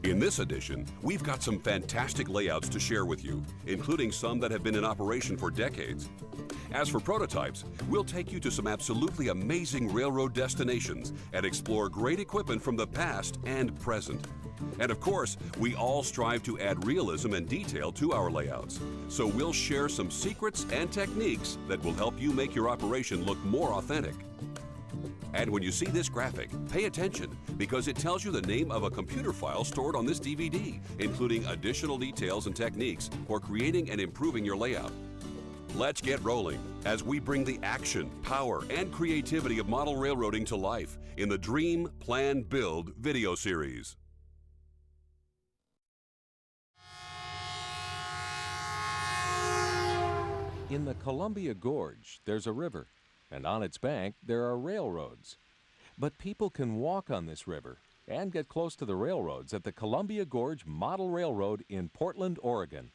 In this edition, we've got some fantastic layouts to share with you, including some that have been in operation for decades. As for prototypes, we'll take you to some absolutely amazing railroad destinations and explore great equipment from the past and present. And of course, we all strive to add realism and detail to our layouts. So we'll share some secrets and techniques that will help you make your operation look more authentic. And when you see this graphic, pay attention because it tells you the name of a computer file stored on this DVD, including additional details and techniques for creating and improving your layout. Let's get rolling as we bring the action, power, and creativity of model railroading to life in the Dream, Plan, Build video series. In the Columbia Gorge, there's a river, and on its bank, there are railroads. But people can walk on this river and get close to the railroads at the Columbia Gorge Model Railroad in Portland, Oregon.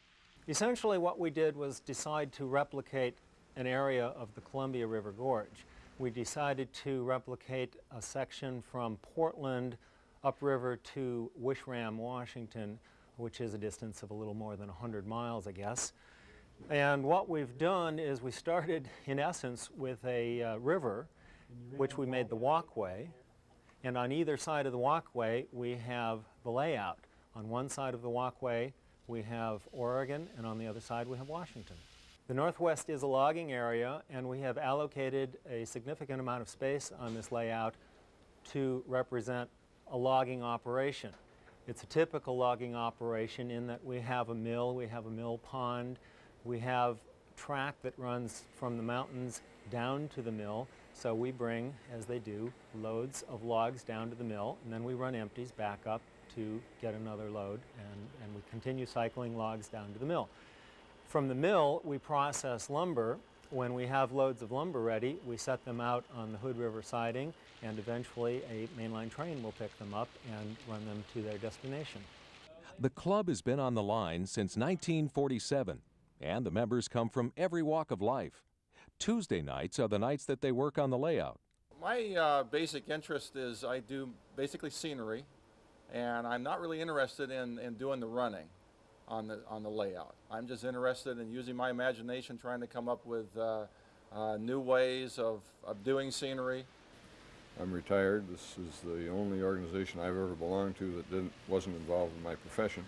Essentially what we did was decide to replicate an area of the Columbia River Gorge. We decided to replicate a section from Portland upriver to Wishram, Washington, which is a distance of a little more than 100 miles, I guess. And what we've done is we started, in essence, with a river, which we made the walkway. And on either side of the walkway, we have the layout. On one side of the walkway, we have Oregon, and on the other side, we have Washington. The Northwest is a logging area, and we have allocated a significant amount of space on this layout to represent a logging operation. It's a typical logging operation in that we have a mill pond, we have track that runs from the mountains down to the mill, so we bring, as they do, loads of logs down to the mill, and then we run empties back up to get another load, and we continue cycling logs down to the mill. From the mill, we process lumber. When we have loads of lumber ready, we set them out on the Hood River siding, and eventually a mainline train will pick them up and run them to their destination. The club has been on the line since 1947. And the members come from every walk of life. Tuesday nights are the nights that they work on the layout. My basic interest is I do basically scenery, and I'm not really interested in doing the running on the layout. I'm just interested in using my imagination, trying to come up with new ways of doing scenery. I'm retired. This is the only organization I've ever belonged to that wasn't involved in my profession.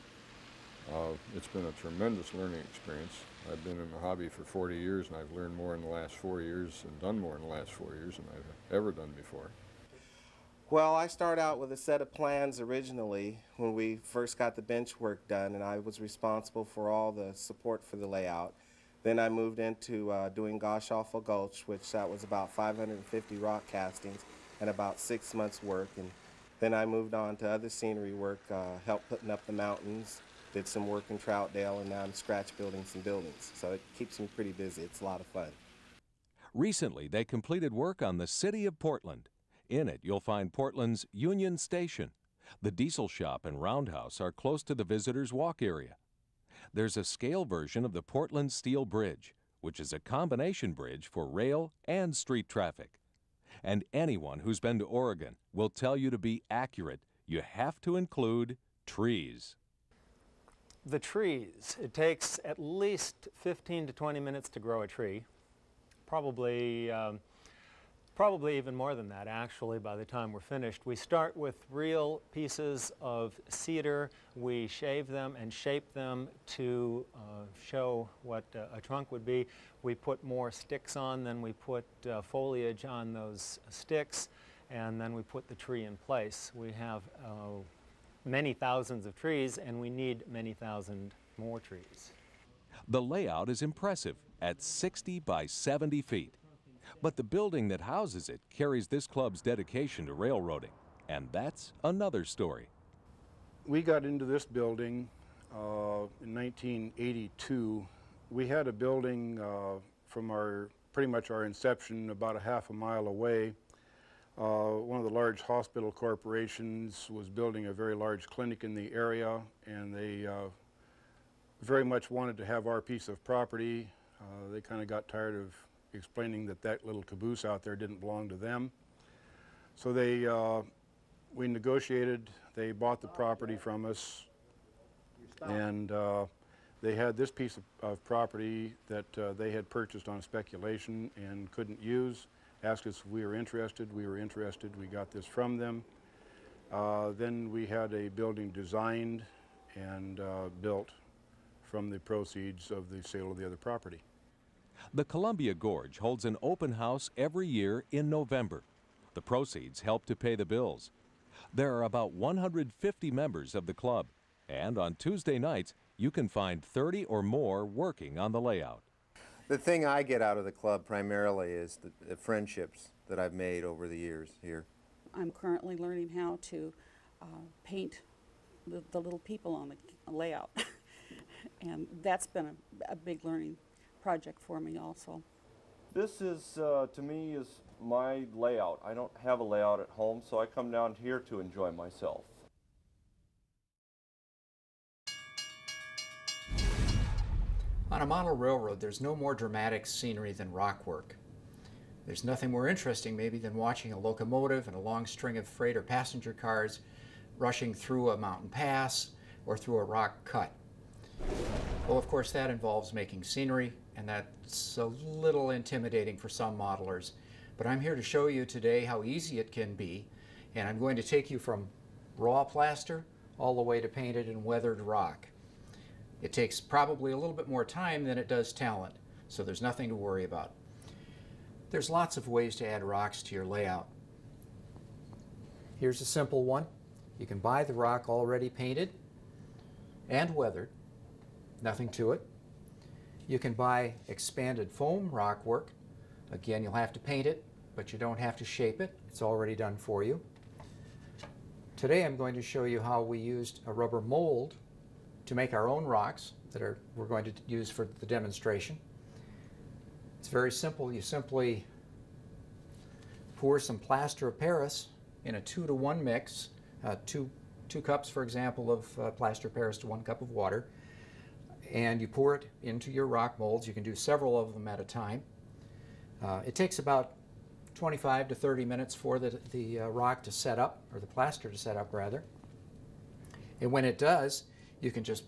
It's been a tremendous learning experience. I've been in the hobby for 40 years, and I've learned more in the last 4 years and done more in the last 4 years than I've ever done before. Well, I started out with a set of plans originally when we first got the bench work done, and I was responsible for all the support for the layout. Then I moved into doing Goshawful Gulch, which that was about 550 rock castings and about 6 months' work. And then I moved on to other scenery work, helped putting up the mountains, did some work in Troutdale, and now I'm scratch building some buildings. So it keeps me pretty busy. It's a lot of fun. Recently, they completed work on the city of Portland. In it, you'll find Portland's Union Station. The diesel shop and roundhouse are close to the visitors' walk area. There's a scale version of the Portland Steel Bridge, which is a combination bridge for rail and street traffic. And anyone who's been to Oregon will tell you to be accurate, you have to include trees. The trees, it takes at least 15 to 20 minutes to grow a tree. Probably even more than that, actually, by the time we're finished. We start with real pieces of cedar. We shave them and shape them to show what a trunk would be. We put more sticks on, then we put foliage on those sticks, and then we put the tree in place. We have many thousands of trees, and we need many thousand more trees. The layout is impressive at 60 by 70 feet. But the building that houses it carries this club's dedication to railroading, and that's another story. We got into this building in 1982. We had a building from pretty much our inception about a half a mile away. One of the large hospital corporations was building a very large clinic in the area, and they very much wanted to have our piece of property. They kind of got tired of explaining that that little caboose out there didn't belong to them. So they we negotiated. They bought the property from us, and they had this piece of property that they had purchased on speculation and couldn't use. Asked us if we were interested. We were interested. We got this from them. Then we had a building designed and built from the proceeds of the sale of the other property. The Columbia Gorge holds an open house every year in November. The proceeds help to pay the bills. There are about 150 members of the club, and on Tuesday nights, you can find 30 or more working on the layout. The thing I get out of the club primarily is the friendships that I've made over the years here. I'm currently learning how to paint the little people on the layout. And that's been a big learning project for me also. This is, to me, is my layout. I don't have a layout at home, so I come down here to enjoy myself. On a model railroad, there's no more dramatic scenery than rock work. There's nothing more interesting maybe than watching a locomotive and a long string of freight or passenger cars rushing through a mountain pass or through a rock cut. Well, of course, that involves making scenery, and that's a little intimidating for some modelers. But I'm here to show you today how easy it can be, and I'm going to take you from raw plaster all the way to painted and weathered rock. It takes probably a little bit more time than it does talent, so there's nothing to worry about. There's lots of ways to add rocks to your layout. Here's a simple one. You can buy the rock already painted and weathered. Nothing to it. You can buy expanded foam rock work. Again, you'll have to paint it, but you don't have to shape it. It's already done for you. Today I'm going to show you how we used a rubber mold to make our own rocks that we're going to use for the demonstration. It's very simple. You simply pour some plaster of Paris in a 2-to-1 mix, two cups, for example, of plaster of Paris to 1 cup of water, and you pour it into your rock molds. You can do several of them at a time. It takes about 25 to 30 minutes for the rock to set up, or the plaster to set up rather. And when it does, you can just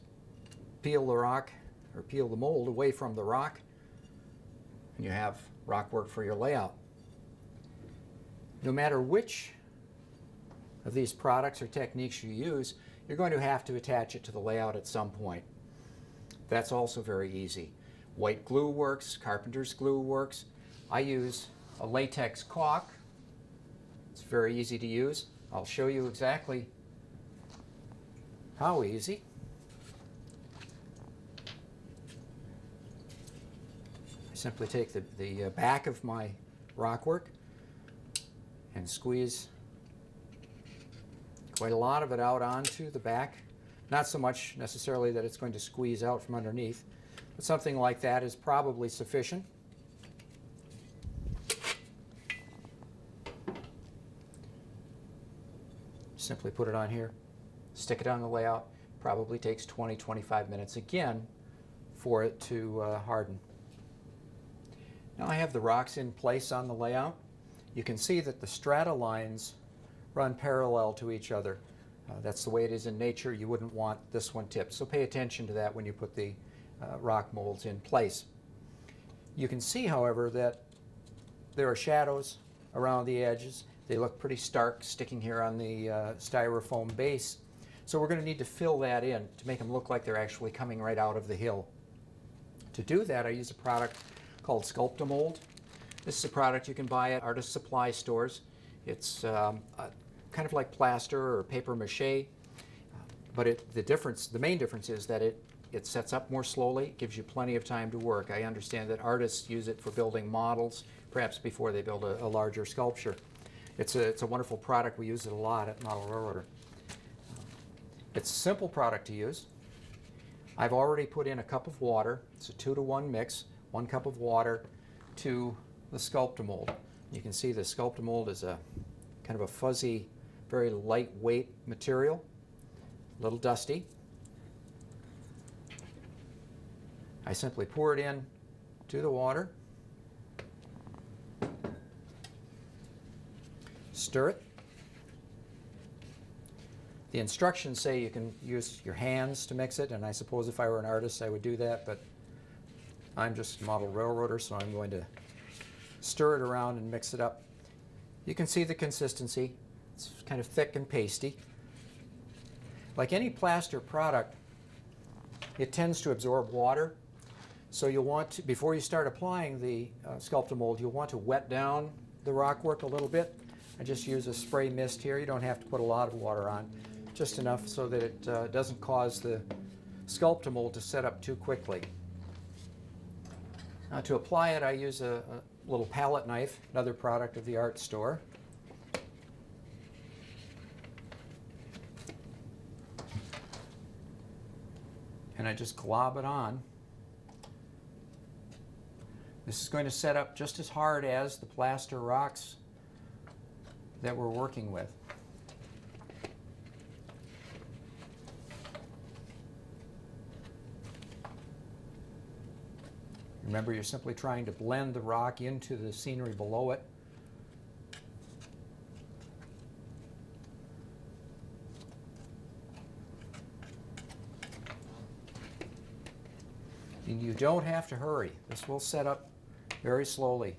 peel the rock or peel the mold away from the rock, and you have rock work for your layout. No matter which of these products or techniques you use, you're going to have to attach it to the layout at some point. That's also very easy. White glue works, carpenter's glue works. I use a latex caulk. It's very easy to use. I'll show you exactly how easy. I simply take the back of my rock work and squeeze quite a lot of it out onto the back. Not so much necessarily that it's going to squeeze out from underneath, but something like that is probably sufficient. Simply put it on here, stick it on the layout. Probably takes 20-25 minutes again for it to harden. Now I have the rocks in place on the layout. You can see that the strata lines run parallel to each other. That's the way it is in nature. You wouldn't want this one tipped, so pay attention to that when you put the rock molds in place. You can see, however, that there are shadows around the edges. They look pretty stark sticking here on the styrofoam base. So we're going to need to fill that in to make them look like they're actually coming right out of the hill. To do that, I use a product called Sculptamold. This is a product you can buy at artist supply stores. It's kind of like plaster or paper mache, but the main difference is that it sets up more slowly, gives you plenty of time to work. I understand that artists use it for building models, perhaps before they build a larger sculpture. It's a wonderful product. We use it a lot at Model Railroader. It's a simple product to use. I've already put in a cup of water. It's a 2-to-1 mix, 1 cup of water to the Sculptamold. You can see the Sculptamold is a kind of a fuzzy, very lightweight material, a little dusty. I simply pour it in to the water, stir it, The instructions say you can use your hands to mix it, and I suppose if I were an artist I would do that, but I'm just a model railroader, so I'm going to stir it around and mix it up. You can see the consistency. It's kind of thick and pasty. Like any plaster product, it tends to absorb water. So you'll want to, before you start applying the Sculptamold, you'll want to wet down the rockwork a little bit. I just use a spray mist here. You don't have to put a lot of water on, just enough so that it doesn't cause the Sculptamold to set up too quickly. Now to apply it, I use a little palette knife, another product of the art store. And I just glob it on. This is going to set up just as hard as the plaster rocks that we're working with. Remember, you're simply trying to blend the rock into the scenery below it. And you don't have to hurry. This will set up very slowly.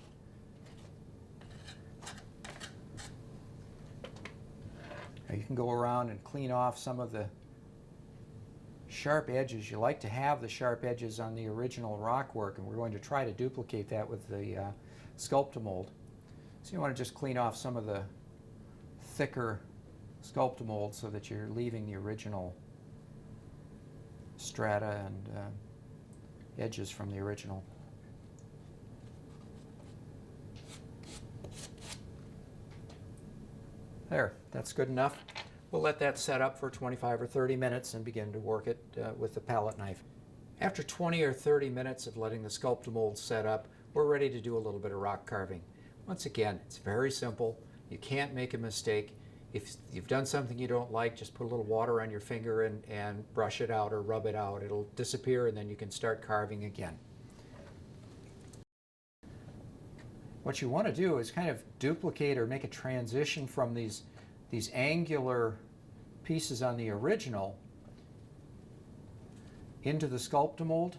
Now you can go around and clean off some of the sharp edges. You like to have the sharp edges on the original rock work, and we're going to try to duplicate that with the Sculptamold. So you want to just clean off some of the thicker Sculptamold so that you're leaving the original strata and edges from the original. There, that's good enough. We'll let that set up for 25 or 30 minutes and begin to work it with the palette knife. After 20 or 30 minutes of letting the Sculptamold set up, we're ready to do a little bit of rock carving. Once again, it's very simple. You can't make a mistake. If you've done something you don't like, just put a little water on your finger and brush it out or rub it out. It'll disappear, and then you can start carving again. What you want to do is kind of duplicate or make a transition from these angular pieces on the original into the Sculptamold,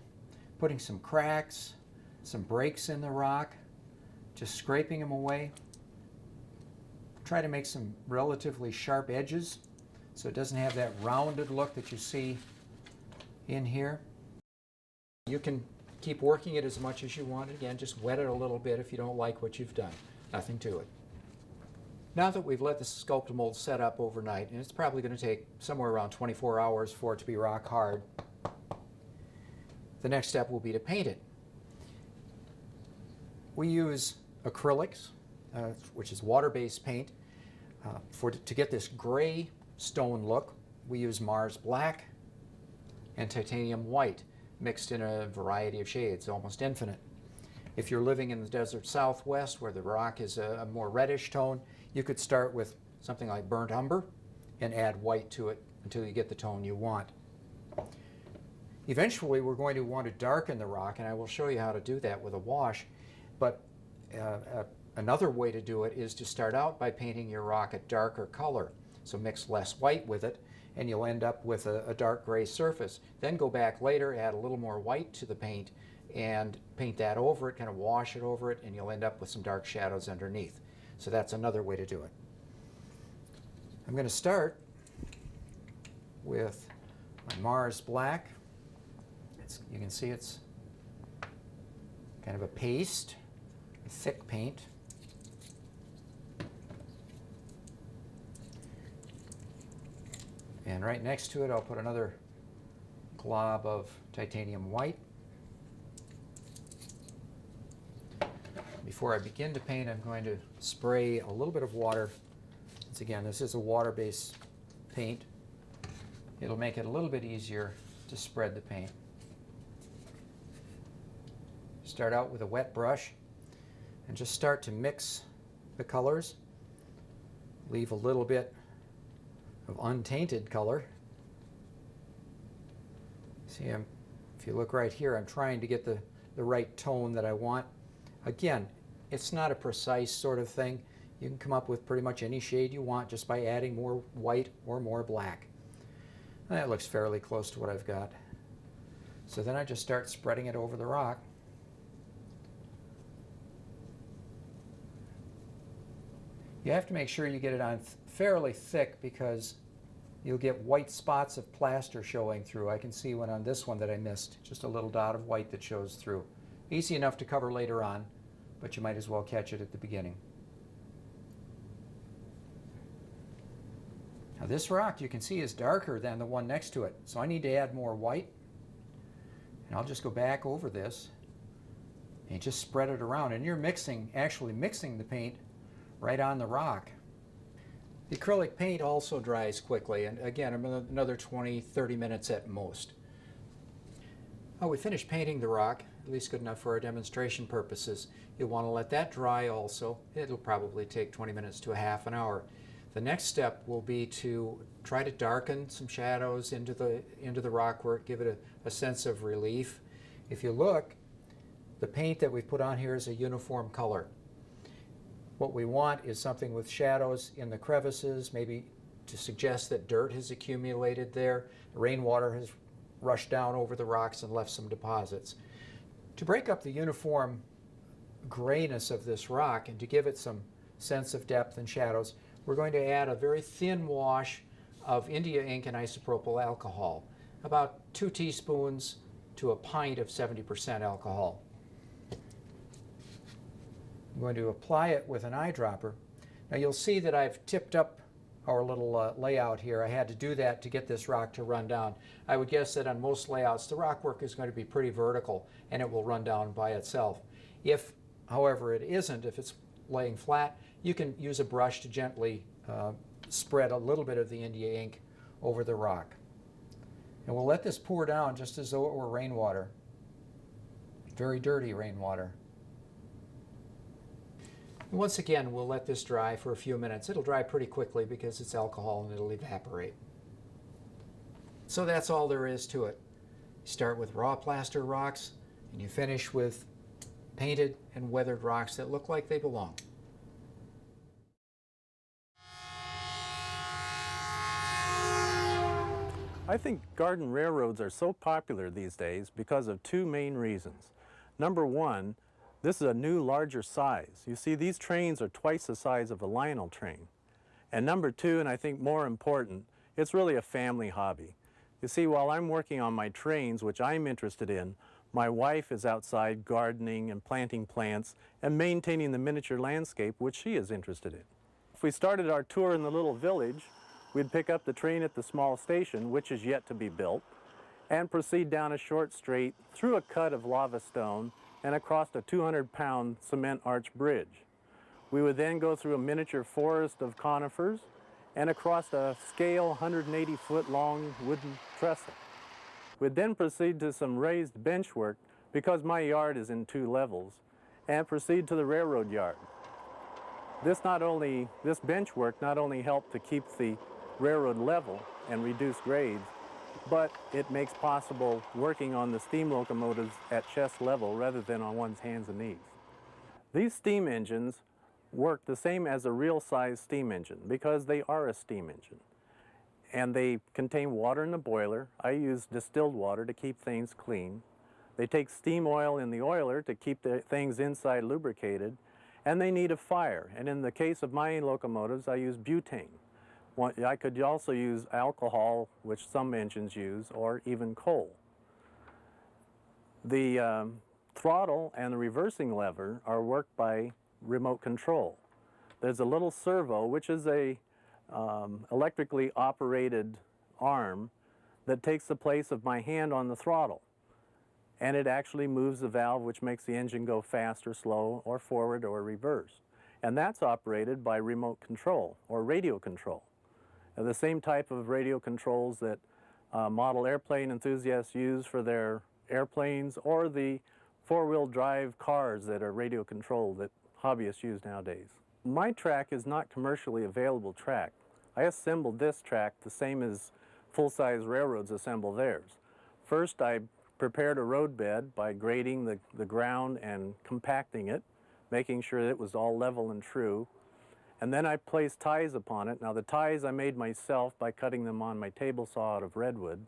putting some cracks, some breaks in the rock, just scraping them away. Try to make some relatively sharp edges so it doesn't have that rounded look that you see in here. You can keep working it as much as you want. Again, just wet it a little bit if you don't like what you've done. Nothing to it. Now that we've let the Sculptamold set up overnight, and it's probably going to take somewhere around 24 hours for it to be rock hard, the next step will be to paint it. We use acrylics, which is water-based paint. To get this gray stone look, we use Mars Black and titanium white, mixed in a variety of shades, almost infinite. If you're living in the desert Southwest where the rock is a more reddish tone, you could start with something like burnt umber and add white to it until you get the tone you want. Eventually we're going to want to darken the rock, and I will show you how to do that with a wash. But another way to do it is to start out by painting your rock a darker color. So mix less white with it, and you'll end up with a dark gray surface. Then go back later, add a little more white to the paint, and paint that over it, kind of wash it over it, and you'll end up with some dark shadows underneath. So that's another way to do it. I'm going to start with my Mars Black. You can see it's kind of a paste, a thick paint. And right next to it, I'll put another glob of titanium white. Before I begin to paint, I'm going to spray a little bit of water. Once again, this is a water-based paint. It'll make it a little bit easier to spread the paint. Start out with a wet brush and just start to mix the colors. Leave a little bit of untainted color. See, if you look right here, I'm trying to get the right tone that I want. Again, it's not a precise sort of thing. You can come up with pretty much any shade you want just by adding more white or more black. And that looks fairly close to what I've got. So then I just start spreading it over the rock. You have to make sure you get it on fairly thick because you'll get white spots of plaster showing through. I can see one on this one that I missed, just a little dot of white that shows through. Easy enough to cover later on, but you might as well catch it at the beginning. Now this rock you can see is darker than the one next to it, so I need to add more white. And I'll just go back over this and just spread it around. And you're actually mixing the paint right on the rock. The acrylic paint also dries quickly, and again, another 20-30 minutes at most. Oh, we finished painting the rock, at least good enough for our demonstration purposes. You'll want to let that dry also. It'll probably take 20 minutes to a half an hour. The next step will be to try to darken some shadows into the rock work, give it a sense of relief. If you look, the paint that we've put on here is a uniform color. What we want is something with shadows in the crevices, maybe to suggest that dirt has accumulated there. Rainwater has rushed down over the rocks and left some deposits. To break up the uniform grayness of this rock and to give it some sense of depth and shadows, we're going to add a very thin wash of India ink and isopropyl alcohol, about 2 teaspoons to a pint of 70% alcohol. I'm going to apply it with an eyedropper. Now you'll see that I've tipped up our little layout here. I had to do that to get this rock to run down. I would guess that on most layouts the rock work is going to be pretty vertical and it will run down by itself. If, however, it isn't, if it's laying flat, you can use a brush to gently spread a little bit of the India ink over the rock. And we'll let this pour down just as though it were rainwater. Very dirty rainwater. And once again, we'll let this dry for a few minutes. It'll dry pretty quickly because it's alcohol and it'll evaporate. So that's all there is to it. You start with raw plaster rocks and you finish with painted and weathered rocks that look like they belong. I think garden railroads are so popular these days because of 2 main reasons. Number one, this is a new, larger size. You see, these trains are twice the size of a Lionel train. And number 2, and I think more important, it's really a family hobby. You see, while I'm working on my trains, which I'm interested in, my wife is outside gardening and planting plants and maintaining the miniature landscape, which she is interested in. If we started our tour in the little village, we'd pick up the train at the small station, which is yet to be built, and proceed down a short straight through a cut of lava stone and across a 200-pound cement arch bridge. We would then go through a miniature forest of conifers and across a scale 180-foot-long wooden trestle. We'd then proceed to some raised bench work because my yard is in 2 levels, and proceed to the railroad yard. This bench work not only helped to keep the railroad level and reduce grades, but it makes possible working on the steam locomotives at chest level rather than on one's hands and knees. These steam engines work the same as a real-size steam engine because they are a steam engine. And they contain water in the boiler. I use distilled water to keep things clean. They take steam oil in the oiler to keep the things inside lubricated. And they need a fire. And in the case of my locomotives, I use butane. I could also use alcohol, which some engines use, or even coal. The throttle and the reversing lever are worked by remote control. There's a little servo, which is a electrically operated arm that takes the place of my hand on the throttle. And it actually moves the valve, which makes the engine go fast or slow, or forward or reverse. And that's operated by remote control, or radio control. The same type of radio controls that model airplane enthusiasts use for their airplanes, or the 4-wheel drive cars that are radio controlled that hobbyists use nowadays. My track is not commercially available track. I assembled this track the same as full-size railroads assemble theirs. First, I prepared a road bed by grading the ground and compacting it, making sure that it was all level and true. and then I placed ties upon it. Now the ties I made myself by cutting them on my table saw out of redwood,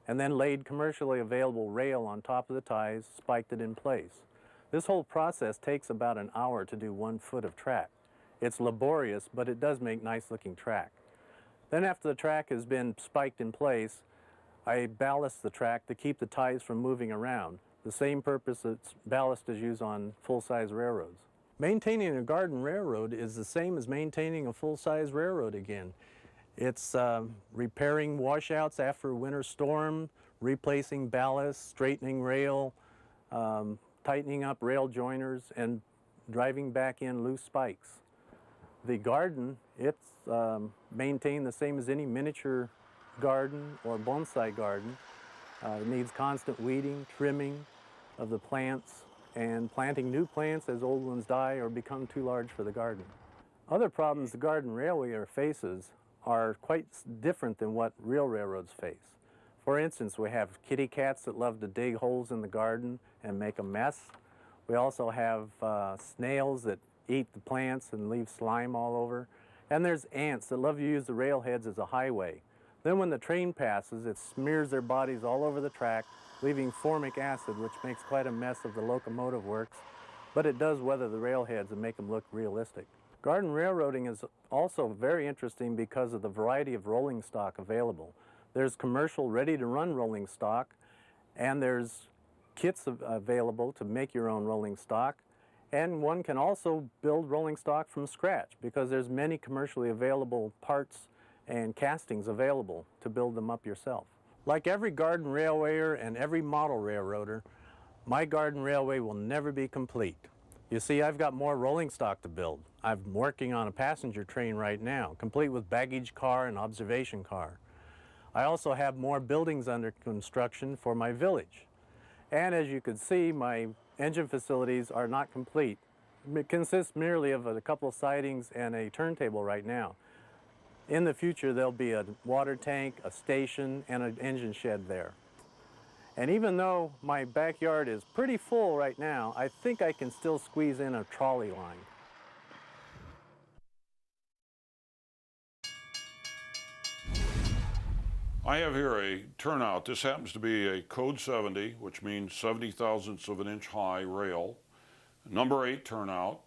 and then laid commercially available rail on top of the ties, spiked it in place. This whole process takes about an hour to do 1 foot of track. It's laborious, but it does make nice looking track. Then after the track has been spiked in place, I ballast the track to keep the ties from moving around. The same purpose that ballast is used on full-size railroads. Maintaining a garden railroad is the same as maintaining a full-size railroad again. It's repairing washouts after a winter storm, replacing ballast, straightening rail, tightening up rail joiners, and driving back in loose spikes. The garden, it's maintained the same as any miniature garden or bonsai garden. It needs constant weeding, trimming of the plants, and planting new plants as old ones die or become too large for the garden. Other problems the garden railway faces are quite different than what real railroads face. For instance, we have kitty cats that love to dig holes in the garden and make a mess. We also have snails that eat the plants and leave slime all over. And there's ants that love to use the railheads as a highway. Then when the train passes, it smears their bodies all over the track, leaving formic acid, which makes quite a mess of the locomotive works, but it does weather the railheads and make them look realistic. Garden railroading is also very interesting because of the variety of rolling stock available. There's commercial ready-to-run rolling stock, and there's kits available to make your own rolling stock, and one can also build rolling stock from scratch because there's many commercially available parts and castings available to build them up yourself. Like every garden railwayer and every model railroader, my garden railway will never be complete. You see, I've got more rolling stock to build. I'm working on a passenger train right now, complete with baggage car and observation car. I also have more buildings under construction for my village. And as you can see, my engine facilities are not complete. It consists merely of a couple of sidings and a turntable right now. In the future, there'll be a water tank, a station, and an engine shed there. And even though my backyard is pretty full right now, I think I can still squeeze in a trolley line. I have here a turnout. This happens to be a code 70, which means 70 thousandths of an inch high rail. Number 8 turnout.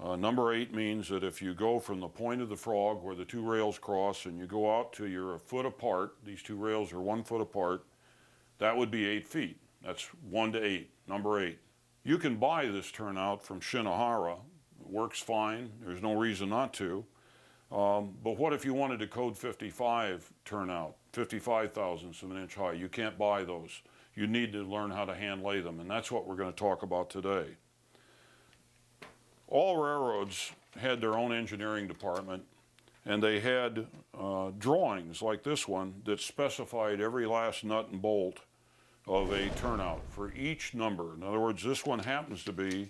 Number 8 means that if you go from the point of the frog where the two rails cross and you go out till you're a foot apart, these two rails are 1 foot apart, that would be 8 feet. That's 1 to 8, number 8. You can buy this turnout from Shinohara. It works fine. There's no reason not to. But what if you wanted a code 55 turnout, 55 thousandths of an inch high? You can't buy those. You need to learn how to hand lay them, and that's what we're going to talk about today. All railroads had their own engineering department, and they had drawings like this one that specified every last nut and bolt of a turnout for each number. In other words, this one happens to be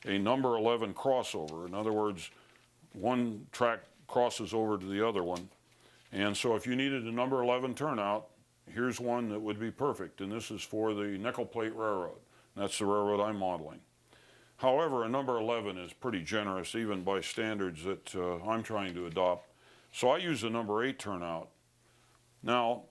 a number 11 crossover. In other words, one track crosses over to the other one. And so if you needed a number 11 turnout, here's one that would be perfect. And this is for the nickel plate railroad. That's the railroad I'm modeling. However, a number 11 is pretty generous, even by standards that I'm trying to adopt. So I use a number 8 turnout. Now,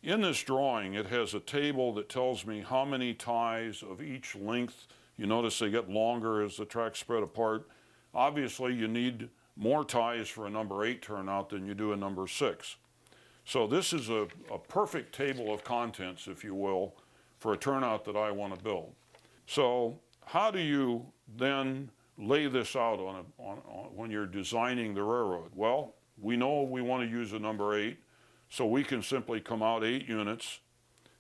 in this drawing, it has a table that tells me how many ties of each length. You notice they get longer as the tracks spread apart. Obviously, you need more ties for a number 8 turnout than you do a number 6. So this is a perfect table of contents, if you will, for a turnout that I want to build. So how do you then lay this out when you're designing the railroad? Well, we know we want to use a number 8, so we can simply come out 8 units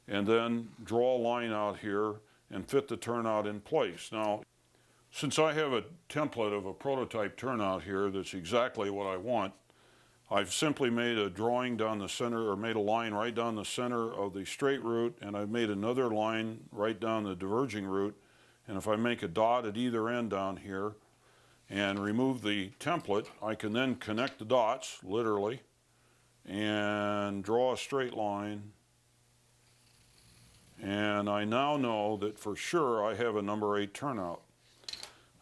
and then draw a line out here and fit the turnout in place. Now, since I have a template of a prototype turnout here that's exactly what I want, I've simply made a drawing down the center, or made a line right down the center of the straight route, and I've made another line right down the diverging route. And if I make a dot at either end down here and remove the template, I can then connect the dots, literally, and draw a straight line. And I now know that for sure I have a number 8 turnout.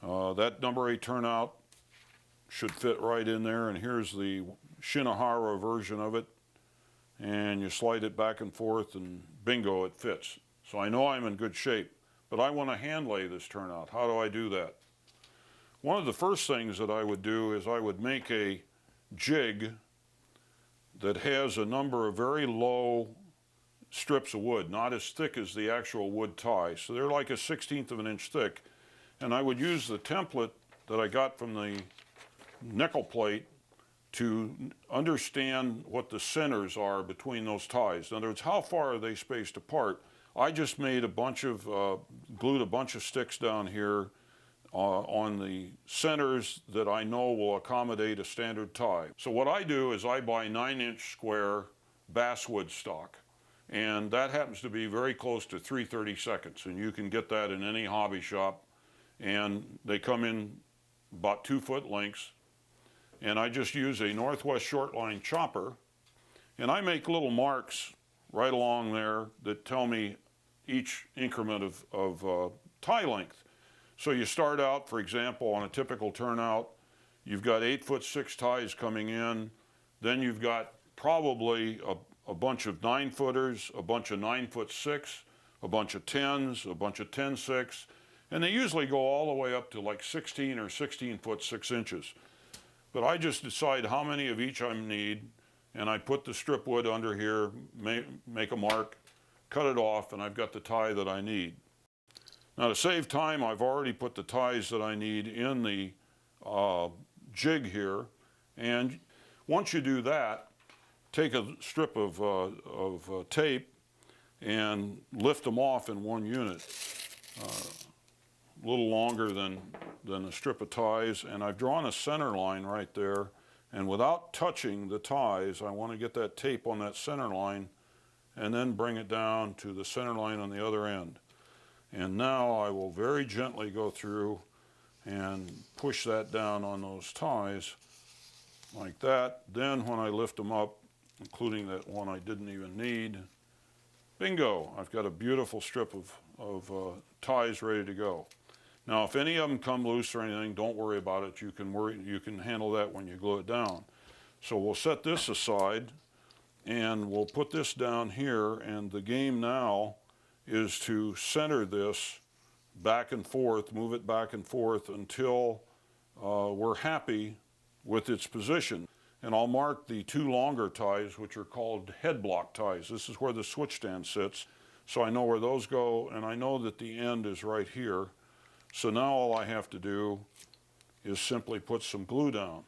That number 8 turnout should fit right in there, and here's the Shinohara version of it, and you slide it back and forth and bingo, it fits. So I know I'm in good shape, but I want to hand lay this turnout. How do I do that? One of the first things that I would do is I would make a jig that has a number of very low strips of wood, not as thick as the actual wood tie. So they're like a 1/16 of an inch thick. And I would use the template that I got from the nickel plate to understand what the centers are between those ties. In other words, how far are they spaced apart? I just made a bunch of, glued a bunch of sticks down here on the centers that I know will accommodate a standard tie. So what I do is I buy 9-inch square basswood stock, and that happens to be very close to 3/32, and you can get that in any hobby shop, and they come in about 2-foot lengths, and I just use a Northwest Shortline chopper, and I make little marks right along there that tell me each increment of tie length. So you start out, for example, on a typical turnout, you've got 8'6" ties coming in, then you've got probably a bunch of 9-footers, a bunch of 9'6", a bunch of 10s, a bunch of 10'6", and they usually go all the way up to like 16 or 16 6 inches. But I just decide how many of each I need, and I put the strip wood under here, make a mark, cut it off, and I've got the tie that I need. Now to save time, I've already put the ties that I need in the jig here, and once you do that, take a strip of tape and lift them off in one unit. A little longer than a strip of ties, and I've drawn a center line right there, and without touching the ties, I want to get that tape on that center line and then bring it down to the center line on the other end. And now I will very gently go through and push that down on those ties like that. Then when I lift them up, including that one I didn't even need, bingo, I've got a beautiful strip of ties ready to go. Now, if any of them come loose or anything, don't worry about it. You can handle that when you glue it down. So we'll set this aside, and we'll put this down here, and the game now is to center this back and forth, move it back and forth until we're happy with its position. And I'll mark the 2 longer ties, which are called head block ties. This is where the switch stand sits, so I know where those go, and I know that the end is right here. So now all I have to do is simply put some glue down.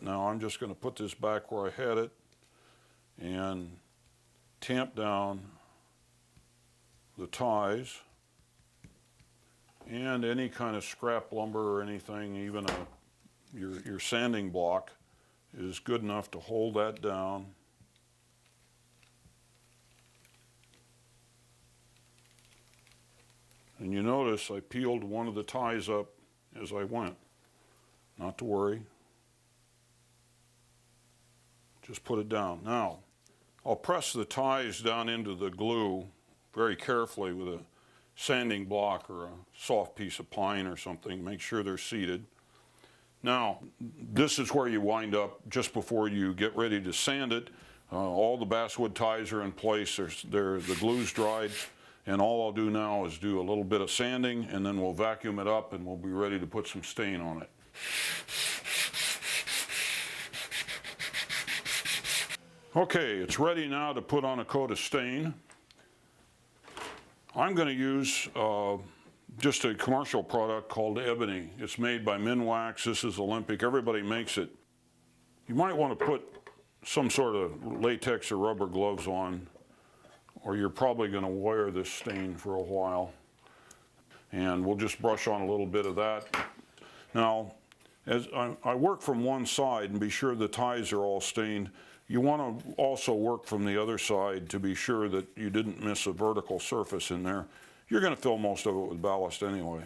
Now I'm just going to put this back where I had it and tamp down the ties, and any kind of scrap lumber or anything, even your sanding block is good enough to hold that down. And you notice I peeled one of the ties up as I went. Not to worry. Just put it down. Now, I'll press the ties down into the glue very carefully with a sanding block or a soft piece of pine or something. Make sure they're seated. Now, this is where you wind up just before you get ready to sand it. All the basswood ties are in place. The glue's dried, and all I'll do now is do a little bit of sanding, and then we'll vacuum it up, and we'll be ready to put some stain on it. Okay, it's ready now to put on a coat of stain. I'm going to use just a commercial product called Ebony. It's made by Minwax. This is Olympic. Everybody makes it. You might want to put some sort of latex or rubber gloves on, or you're probably going to wear this stain for a while. And we'll just brush on a little bit of that. Now, as I work from one side and be sure the ties are all stained, you want to also work from the other side to be sure that you didn't miss a vertical surface in there. You're going to fill most of it with ballast anyway.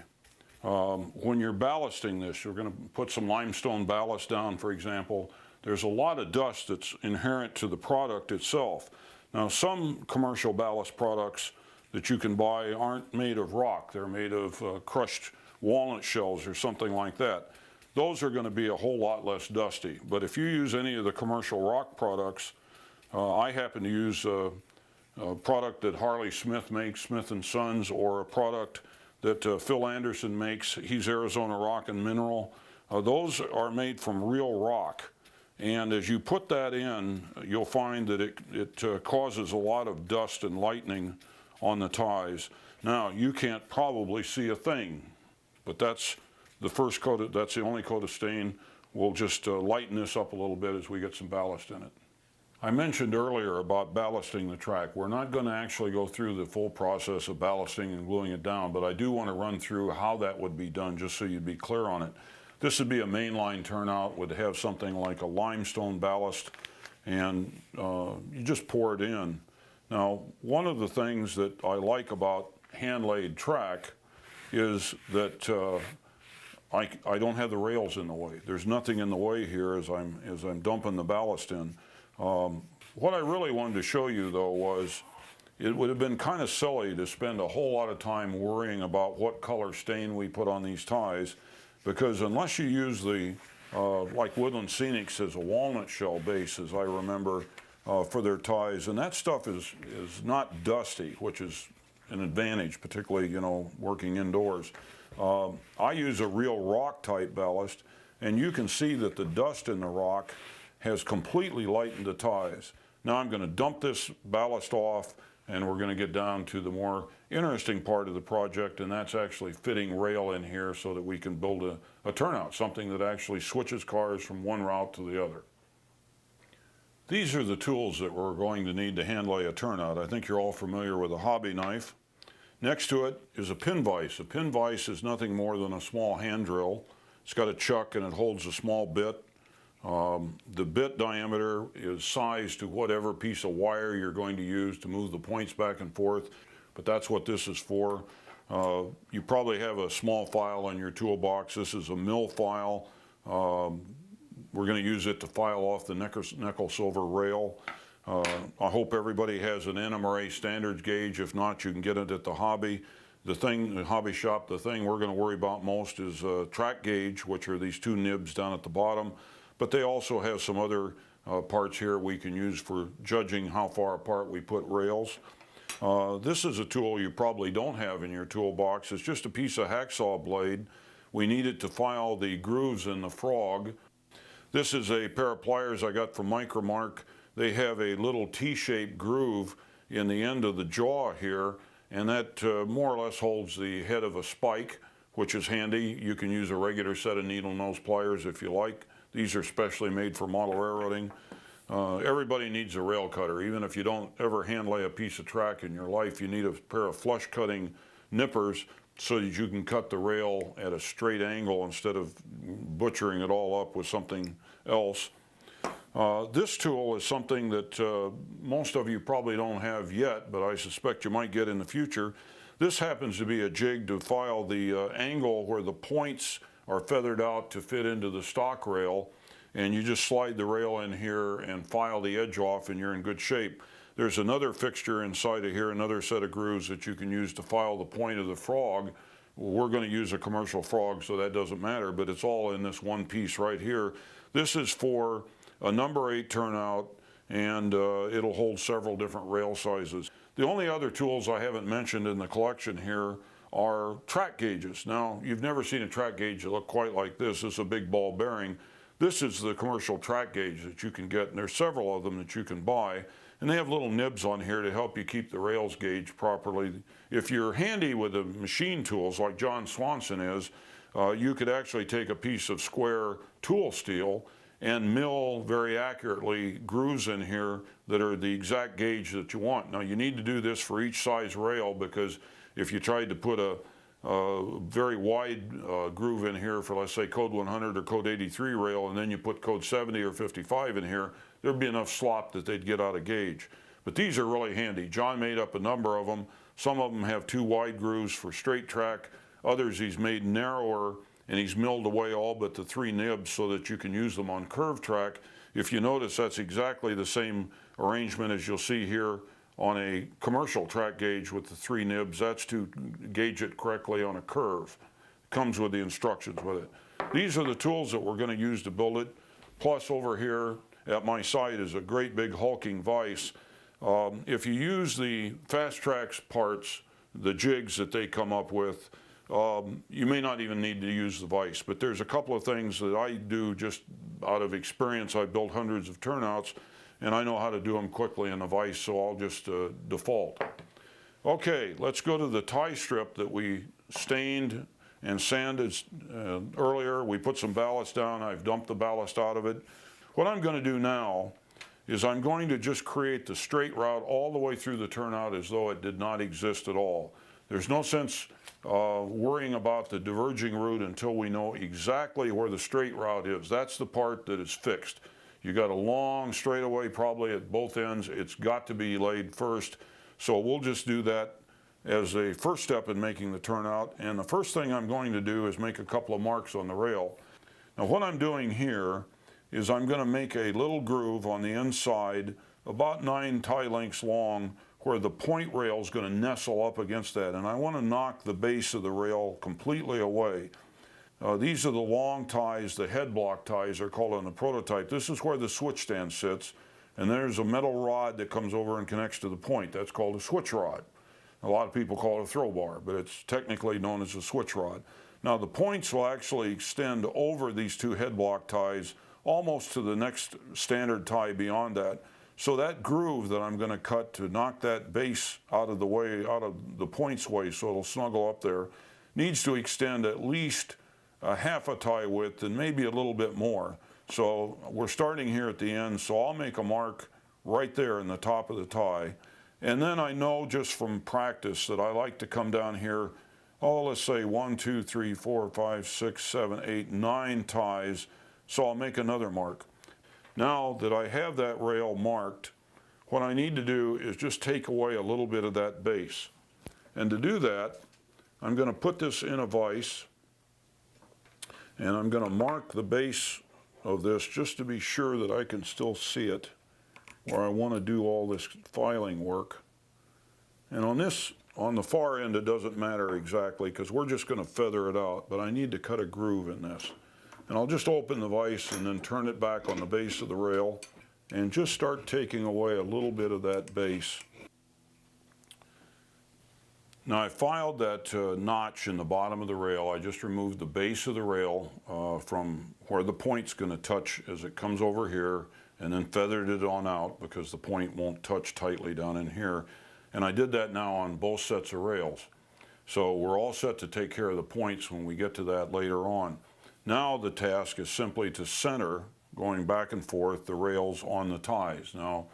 When you're ballasting this, you're going to put some limestone ballast down, for example. There's a lot of dust that's inherent to the product itself. Now, some commercial ballast products that you can buy aren't made of rock. They're made of crushed walnut shells or something like that. Those are going to be a whole lot less dusty. But if you use any of the commercial rock products, I happen to use a product that Harley Smith makes, Smith & Sons, or a product that Phil Anderson makes. He's Arizona Rock and Mineral. Those are made from real rock. And as you put that in, you'll find that it causes a lot of dust and lightning on the ties. Now, you can't probably see a thing, but that's the first coat, that's the only coat of stain. We'll just lighten this up a little bit as we get some ballast in it. I mentioned earlier about ballasting the track. We're not going to actually go through the full process of ballasting and gluing it down, but I do want to run through how that would be done just so you'd be clear on it. This would be a mainline turnout, would have something like a limestone ballast, and you just pour it in. Now, one of the things that I like about hand-laid track is that I don't have the rails in the way. There's nothing in the way here as I'm dumping the ballast in. What I really wanted to show you, though, was it would have been kind of silly to spend a whole lot of time worrying about what color stain we put on these ties, because unless you use the, like Woodland Scenics as a walnut shell base, as I remember, for their ties, and that stuff is not dusty, which is an advantage, particularly, you know, working indoors. I use a real rock type ballast, and you can see that the dust in the rock has completely lightened the ties. Now I'm going to dump this ballast off, and we're going to get down to the more interesting part of the project, and that's actually fitting rail in here so that we can build a turnout, something that actually switches cars from one route to the other. These are the tools that we're going to need to hand lay a turnout. I think you're all familiar with a hobby knife. Next to it is a pin vise. A pin vise is nothing more than a small hand drill. It's got a chuck and it holds a small bit. The bit diameter is sized to whatever piece of wire you're going to use to move the points back and forth, but that's what this is for. You probably have a small file in your toolbox. This is a mill file. We're going to use it to file off the nickel silver rail. I hope everybody has an NMRA standards gauge. If not, you can get it at the hobby shop. The thing we're going to worry about most is track gauge, which are these two nibs down at the bottom. But they also have some other parts here we can use for judging how far apart we put rails. This is a tool you probably don't have in your toolbox. It's just a piece of hacksaw blade. We need it to file the grooves in the frog. This is a pair of pliers I got from Micromark. They have a little T-shaped groove in the end of the jaw here, and that more or less holds the head of a spike, which is handy. You can use a regular set of needle nose pliers if you like. These are specially made for model railroading. Everybody needs a rail cutter. Even if you don't ever hand lay a piece of track in your life, you need a pair of flush cutting nippers so that you can cut the rail at a straight angle instead of butchering it all up with something else. This tool is something that most of you probably don't have yet, but I suspect you might get in the future. This happens to be a jig to file the angle where the points are feathered out to fit into the stock rail, and you just slide the rail in here and file the edge off and you're in good shape. There's another fixture inside of here, another set of grooves that you can use to file the point of the frog. We're going to use a commercial frog, so that doesn't matter, but it's all in this one piece right here. This is for a number 8 turnout, and it'll hold several different rail sizes. The only other tools I haven't mentioned in the collection here are track gauges. Now, you've never seen a track gauge that look quite like this. This is a big ball bearing. This is the commercial track gauge that you can get, and there's several of them that you can buy. And they have little nibs on here to help you keep the rails gauged properly. If you're handy with the machine tools like John Swanson is, you could actually take a piece of square tool steel and mill very accurately grooves in here that are the exact gauge that you want. Now, you need to do this for each size rail, because if you tried to put a very wide groove in here for, let's say, code 100 or code 83 rail, and then you put code 70 or 55 in here, there'd be enough slop that they'd get out of gauge. But these are really handy. John made up a number of them. Some of them have 2 wide grooves for straight track. Others he's made narrower, and he's milled away all but the 3 nibs so that you can use them on curved track. If you notice, that's exactly the same arrangement as you'll see here on a commercial track gauge with the 3 nibs. That's to gauge it correctly on a curve. It comes with the instructions with it. These are the tools that we're going to use to build it. Plus over here at my site is a great big hulking vise. If you use the Fast Tracks parts, the jigs that they come up with, you may not even need to use the vise, but there's a couple of things that I do just out of experience. I've built hundreds of turnouts, and I know how to do them quickly in the vise, so I'll just default. Okay, let's go to the tie strip that we stained and sanded earlier. We put some ballast down. I've dumped the ballast out of it. What I'm going to do now is I'm going to just create the straight route all the way through the turnout as though it did not exist at all. There's no sense worrying about the diverging route until we know exactly where the straight route is. That's the part that is fixed. You got a long straightaway probably at both ends. It's got to be laid first. So we'll just do that as a first step in making the turnout. And the first thing I'm going to do is make a couple of marks on the rail. Now what I'm doing here is I'm going to make a little groove on the inside about 9 tie lengths long where the point rail is going to nestle up against that. And I want to knock the base of the rail completely away. These are the long ties, the head block ties are called on the prototype. This is where the switch stand sits. And there's a metal rod that comes over and connects to the point. That's called a switch rod. A lot of people call it a throw bar, but it's technically known as a switch rod. Now the points will actually extend over these 2 head block ties almost to the next standard tie beyond that. So that groove that I'm going to cut to knock that base out of the way, out of the points way so it'll snuggle up there, needs to extend at least a half a tie width and maybe a little bit more. So we're starting here at the end, so I'll make a mark right there in the top of the tie. And then I know just from practice that I like to come down here, let's say 1, 2, 3, 4, 5, 6, 7, 8, 9 ties. So I'll make another mark. Now that I have that rail marked, what I need to do is just take away a little bit of that base. And to do that, I'm going to put this in a vise, and I'm going to mark the base of this just to be sure that I can still see it where I want to do all this filing work. And on the far end, it doesn't matter exactly because we're just going to feather it out, but I need to cut a groove in this. And I'll just open the vise and then turn it back on the base of the rail and just start taking away a little bit of that base. Now I filed that notch in the bottom of the rail. I just removed the base of the rail from where the point's going to touch as it comes over here, and then feathered it on out because the point won't touch tightly down in here. And I did that now on both sets of rails. So we're all set to take care of the points when we get to that later on. Now the task is simply to center, going back and forth, the rails on the ties. Now,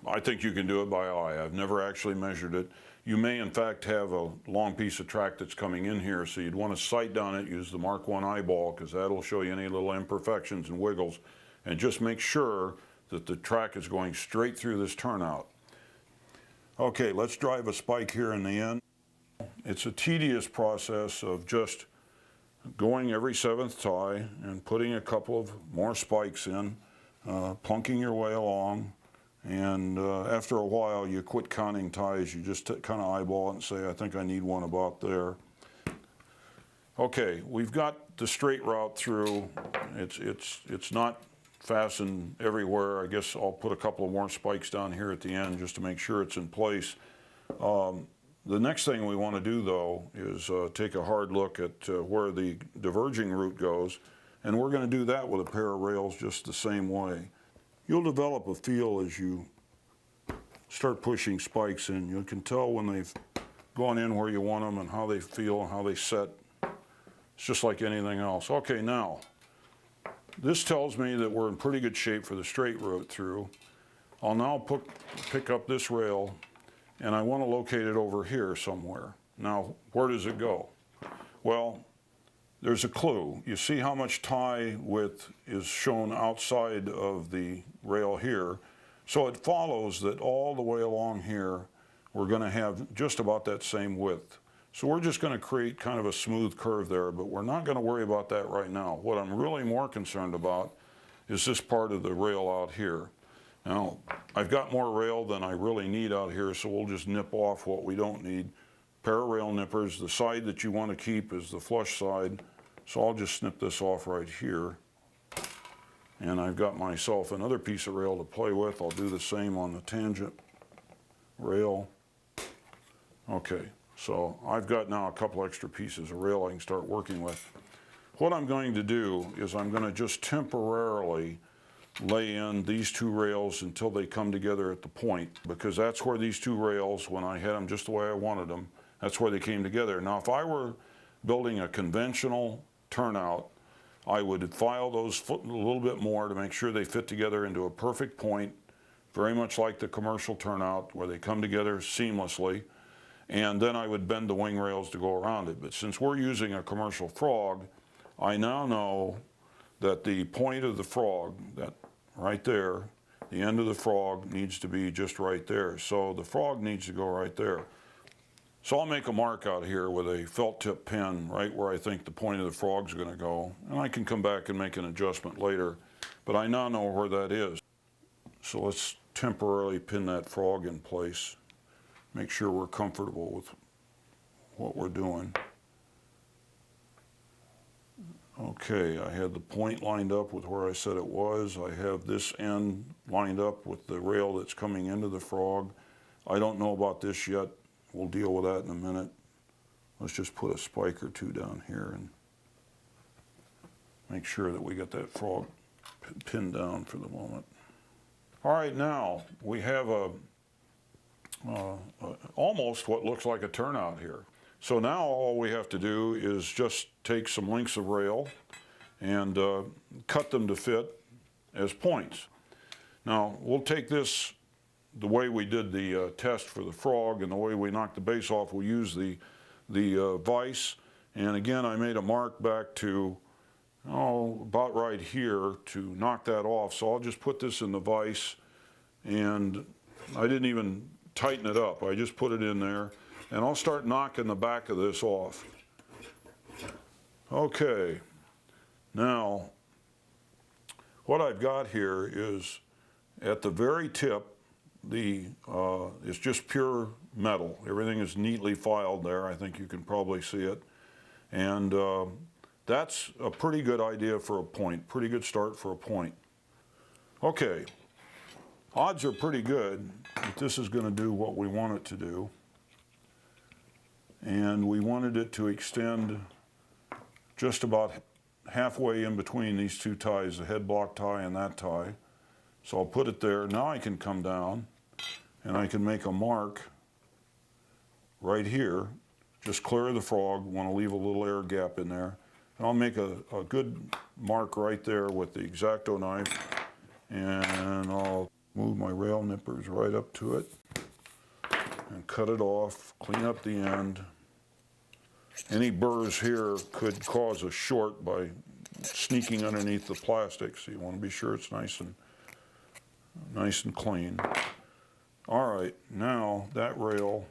I think you can do it by eye. I've never actually measured it. You may, in fact, have a long piece of track that's coming in here, so you'd want to sight down it, use the Mark 1 eyeball, because that'll show you any little imperfections and wiggles, and just make sure that the track is going straight through this turnout. Okay, let's drive a spike here in the end. It's a tedious process of just going every 7th tie and putting a couple of more spikes in, plunking your way along, and after a while you quit counting ties. You just kind of eyeball it and say, I think I need one about there. Okay, we've got the straight route through. It's not fastened everywhere. I guess I'll put a couple of more spikes down here at the end just to make sure it's in place. The next thing we want to do, though, is take a hard look at where the diverging route goes, and we're going to do that with a pair of rails just the same way. You'll develop a feel as you start pushing spikes in. You can tell when they've gone in where you want them and how they feel and how they set. It's just like anything else. Okay, now, this tells me that we're in pretty good shape for the straight route through. I'll now pick up this rail, and I want to locate it over here somewhere. Now, where does it go? Well, there's a clue. You see how much tie width is shown outside of the rail here. So it follows that all the way along here, we're going to have just about that same width. So we're just going to create kind of a smooth curve there, but we're not going to worry about that right now. What I'm really more concerned about is this part of the rail out here. Now, I've got more rail than I really need out here, so we'll just nip off what we don't need. Pair of rail nippers. The side that you want to keep is the flush side, so I'll just snip this off right here. And I've got myself another piece of rail to play with. I'll do the same on the tangent rail. Okay, so I've got now a couple extra pieces of rail I can start working with. What I'm going to do is I'm going to just temporarily lay in these two rails until they come together at the point, because that's where these two rails, when I had them just the way I wanted them, that's where they came together. Now, if I were building a conventional turnout, I would file those a little bit more to make sure they fit together into a perfect point, very much like the commercial turnout, where they come together seamlessly, and then I would bend the wing rails to go around it. But since we're using a commercial frog, I now know that the point of the frog, that right there, the end of the frog needs to be just right there. So the frog needs to go right there. So I'll make a mark out here with a felt tip pen right where I think the point of the frog's going to go. And I can come back and make an adjustment later. But I now know where that is. So let's temporarily pin that frog in place. Make sure we're comfortable with what we're doing. Okay, I had the point lined up with where I said it was. I have this end lined up with the rail that's coming into the frog. I don't know about this yet. We'll deal with that in a minute. Let's just put a spike or two down here and make sure that we get that frog pinned down for the moment. All right, now we have almost what looks like a turnout here. So now all we have to do is just take some lengths of rail and cut them to fit as points. Now we'll take this the way we did the test for the frog, and the way we knocked the base off, we'll use the vise. And again, I made a mark back to about right here to knock that off. So I'll just put this in the vise, and I didn't even tighten it up. I just put it in there, and I'll start knocking the back of this off. Okay, now what I've got here is at the very tip, it's just pure metal. Everything is neatly filed there. I think you can probably see it. And that's a pretty good idea for a point, pretty good start for a point. Okay, odds are pretty good that this is going to do what we want it to do. And we wanted it to extend just about halfway in between these two ties, the head block tie and that tie. So I'll put it there. Now I can come down and I can make a mark right here. Just clear the frog. Want to leave a little air gap in there. And I'll make a good mark right there with the X-Acto knife. And I'll move my rail nippers right up to it and cut it off, clean up the end. Any burrs here could cause a short by sneaking underneath the plastic, so you want to be sure it's nice and clean. All right, now that rail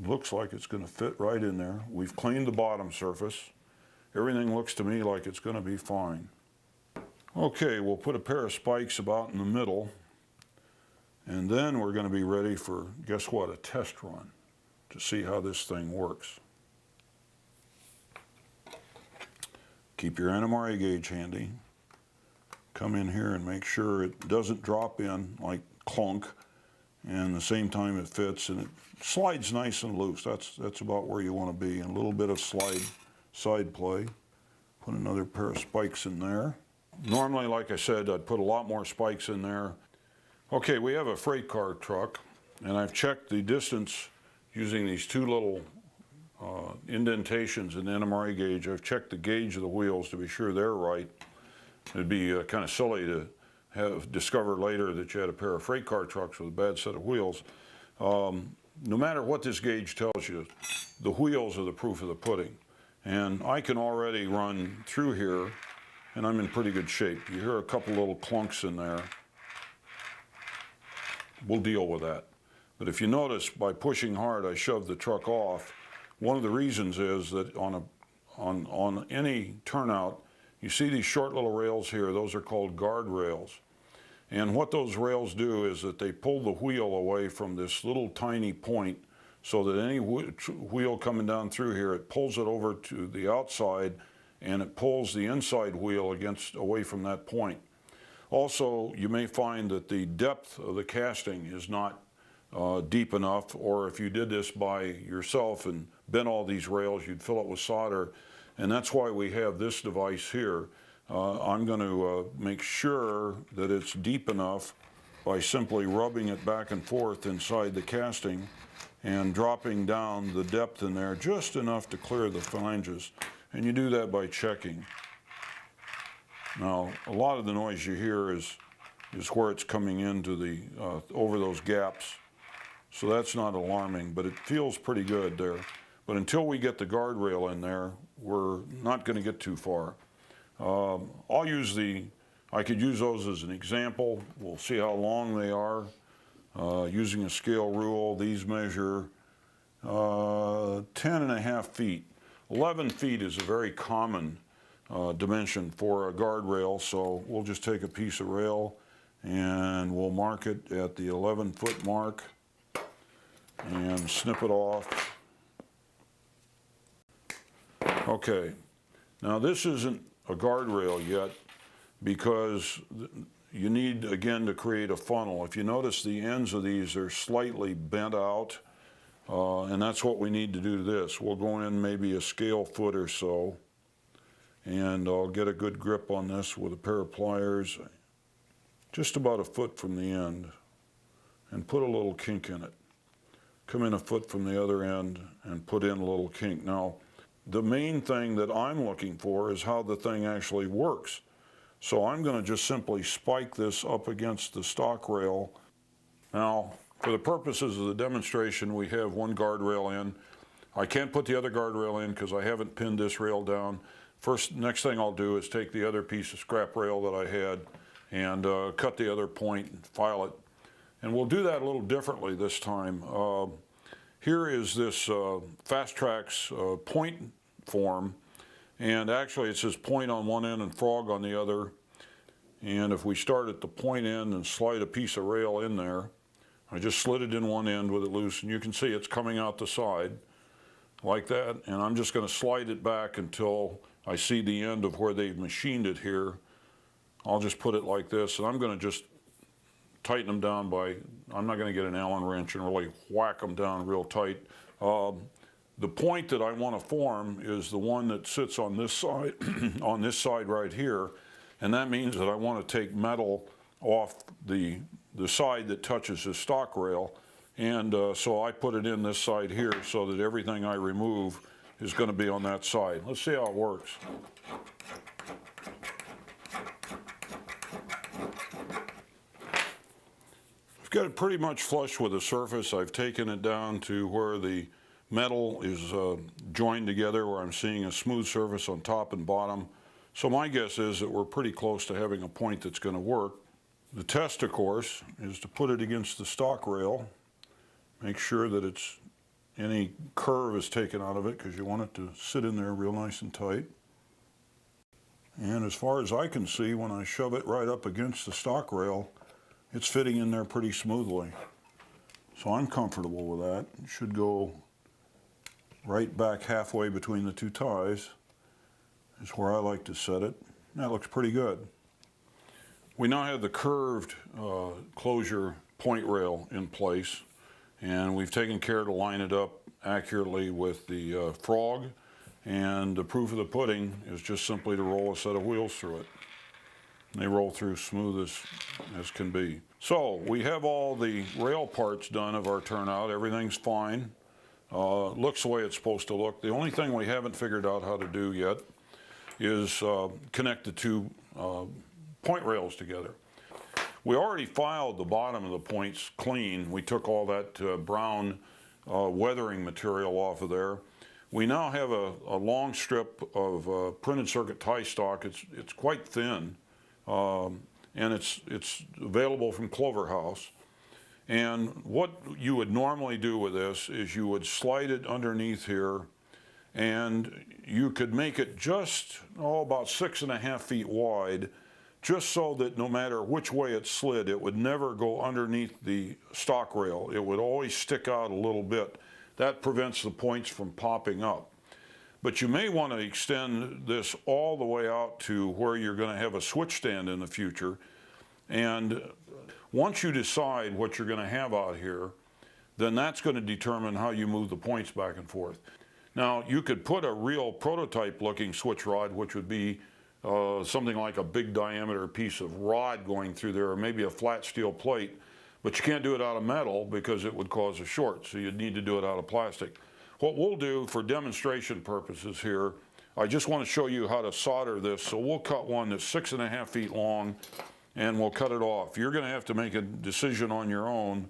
looks like it's going to fit right in there. We've cleaned the bottom surface. Everything looks to me like it's going to be fine. Okay, we'll put a pair of spikes about in the middle, and then we're going to be ready for, guess what, a test run to see how this thing works. Keep your NMRA gauge handy. Come in here and make sure it doesn't drop in like clunk, and at the same time it fits and it slides nice and loose. That's about where you want to be. And a little bit of side play. Put another pair of spikes in there. Normally, like I said, I'd put a lot more spikes in there. Okay, we have a freight car truck, and I've checked the distance using these two little indentations in the NMRA gauge. I've checked the gauge of the wheels to be sure they're right. It'd be kind of silly to discover later that you had a pair of freight car trucks with a bad set of wheels. No matter what this gauge tells you, the wheels are the proof of the pudding. And I can already run through here, and I'm in pretty good shape. You hear a couple little clunks in there. We'll deal with that. But if you notice, by pushing hard, I shoved the truck off. One of the reasons is that on on any turnout, you see these short little rails here. Those are called guard rails. And what those rails do is that they pull the wheel away from this little tiny point, so that any wheel coming down through here, it pulls it over to the outside, and it pulls the inside wheel away from that point. Also, you may find that the depth of the casting is not deep enough, or if you did this by yourself and bent all these rails, you'd fill it with solder, and that's why we have this device here. I'm going to make sure that it's deep enough by simply rubbing it back and forth inside the casting and dropping down the depth in there just enough to clear the flanges. And you do that by checking. Now, a lot of the noise you hear is where it's coming into the over those gaps. So that's not alarming, but it feels pretty good there. But until we get the guardrail in there, we're not going to get too far. I could use those as an example. We'll see how long they are. Using a scale rule, these measure 10.5 feet. 11 feet is a very common dimension for a guardrail, so we'll just take a piece of rail and we'll mark it at the 11-foot mark and snip it off. Okay, now this isn't a guardrail yet because you need, again, to create a funnel. If you notice, the ends of these are slightly bent out, and that's what we need to do to this. We'll go in maybe a scale foot or so, and I'll get a good grip on this with a pair of pliers, just about a foot from the end, and put a little kink in it. Come in a foot from the other end and put in a little kink. Now, the main thing that I'm looking for is how the thing actually works. So I'm going to just simply spike this up against the stock rail. Now, for the purposes of the demonstration, we have one guardrail in. I can't put the other guardrail in because I haven't pinned this rail down. Next thing I'll do is take the other piece of scrap rail that I had and cut the other point and file it. And we'll do that a little differently this time. Here is this Fast Track's point form, and actually it says point on one end and frog on the other. And if we start at the point end and slide a piece of rail in there, I just slid it in one end with it loose, and you can see it's coming out the side like that, and I'm just going to slide it back until I see the end of where they've machined it here. I'll just put it like this, and I'm going to just tighten them down I'm not going to get an Allen wrench and really whack them down real tight. The point that I want to form is the one that sits on this side, on this side right here, and that means that I want to take metal off the side that touches the stock rail, and so I put it in this side here so that everything I remove is going to be on that side. Let's see how it works. I've got it pretty much flush with the surface. I've taken it down to where the metal is joined together, where I'm seeing a smooth surface on top and bottom. So my guess is that we're pretty close to having a point that's going to work. The test, of course, is to put it against the stock rail. Make sure that any curve is taken out of it, because you want it to sit in there real nice and tight. And as far as I can see, when I shove it right up against the stock rail, it's fitting in there pretty smoothly. So I'm comfortable with that. It should go right back halfway between the two ties is where I like to set it. That looks pretty good. We now have the curved closure point rail in place, and we've taken care to line it up accurately with the frog, and the proof of the pudding is just simply to roll a set of wheels through it. They roll through smooth as can be. So we have all the rail parts done of our turnout. Everything's fine. Looks the way it's supposed to look. The only thing we haven't figured out how to do yet is connect the two point rails together. We already filed the bottom of the points clean. We took all that brown weathering material off of there. We now have a long strip of printed circuit tie stock. It's quite thin. And it's available from Clover House. And what you would normally do with this is you would slide it underneath here and you could make it just, about 6.5 feet wide, just so that no matter which way it slid, it would never go underneath the stock rail. It would always stick out a little bit. That prevents the points from popping up. But you may want to extend this all the way out to where you're going to have a switch stand in the future. And once you decide what you're going to have out here, then that's going to determine how you move the points back and forth. Now, you could put a real prototype looking switch rod, which would be something like a big diameter piece of rod going through there, or maybe a flat steel plate, but you can't do it out of metal because it would cause a short, so you'd need to do it out of plastic. What we'll do for demonstration purposes here, I just want to show you how to solder this, so we'll cut one that's 6.5 feet long, and we'll cut it off. You're going to have to make a decision on your own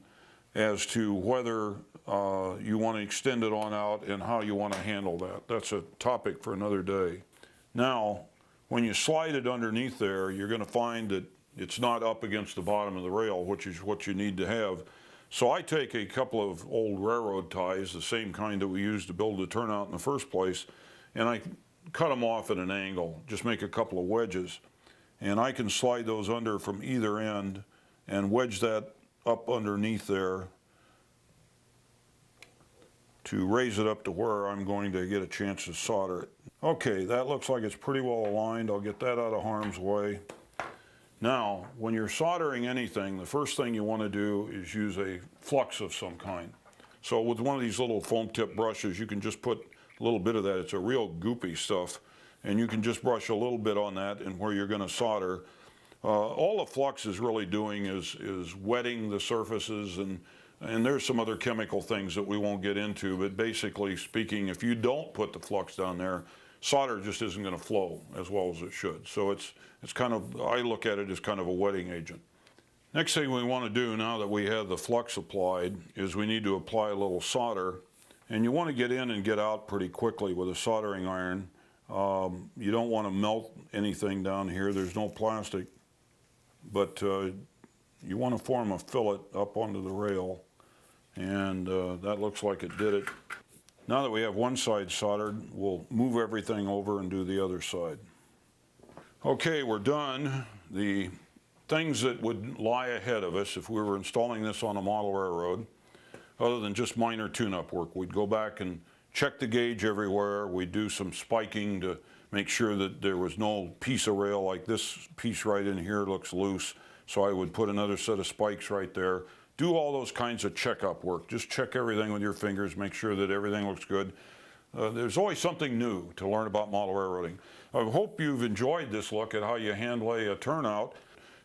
as to whether you want to extend it on out and how you want to handle that. That's a topic for another day. Now, when you slide it underneath there, you're going to find that it's not up against the bottom of the rail, which is what you need to have. So I take a couple of old railroad ties, the same kind that we used to build the turnout in the first place, and I cut them off at an angle, just make a couple of wedges. And I can slide those under from either end and wedge that up underneath there to raise it up to where I'm going to get a chance to solder it. Okay, that looks like it's pretty well aligned. I'll get that out of harm's way. Now, when you're soldering anything, the first thing you want to do is use a flux of some kind. So with one of these little foam tip brushes, you can just put a little bit of that. It's a real goopy stuff, and you can just brush a little bit on that and where you're going to solder. All the flux is really doing is wetting the surfaces, and there's some other chemical things that we won't get into, but basically speaking, if you don't put the flux down there, solder just isn't going to flow as well as it should. So it's kind of, I look at it as kind of a wetting agent. Next thing we want to do now that we have the flux applied is we need to apply a little solder, and you want to get in and get out pretty quickly with a soldering iron. You don't want to melt anything down here. There's no plastic, but you want to form a fillet up onto the rail, and that looks like it did it. Now that we have one side soldered, we'll move everything over and do the other side. Okay, we're done. The things that would lie ahead of us if we were installing this on a model railroad, other than just minor tune-up work, we'd go back and check the gauge everywhere. We'd do some spiking to make sure that there was no piece of rail like this piece right in here looks loose, so I would put another set of spikes right there. Do all those kinds of checkup work. Just check everything with your fingers, make sure that everything looks good. There's always something new to learn about model railroading. I hope you've enjoyed this look at how you hand lay a turnout,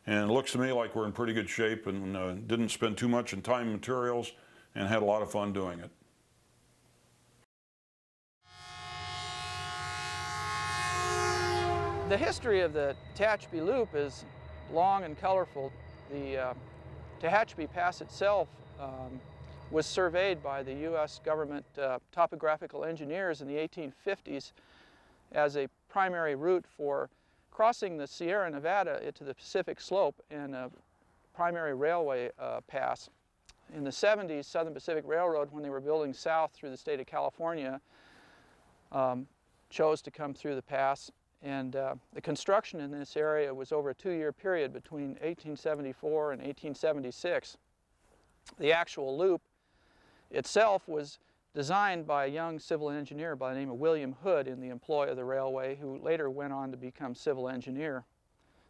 and it looks to me like we're in pretty good shape and didn't spend too much in time and materials and had a lot of fun doing it. The history of the Tehachapi Loop is long and colorful. The Tehachapi Pass itself was surveyed by the U.S. government topographical engineers in the 1850s as a primary route for crossing the Sierra Nevada into the Pacific Slope and a primary railway pass. In the 70s, Southern Pacific Railroad, when they were building south through the state of California, chose to come through the pass. And the construction in this area was over a 2-year period between 1874 and 1876. The actual loop itself was designed by a young civil engineer by the name of William Hood in the employ of the railway, who later went on to become civil engineer.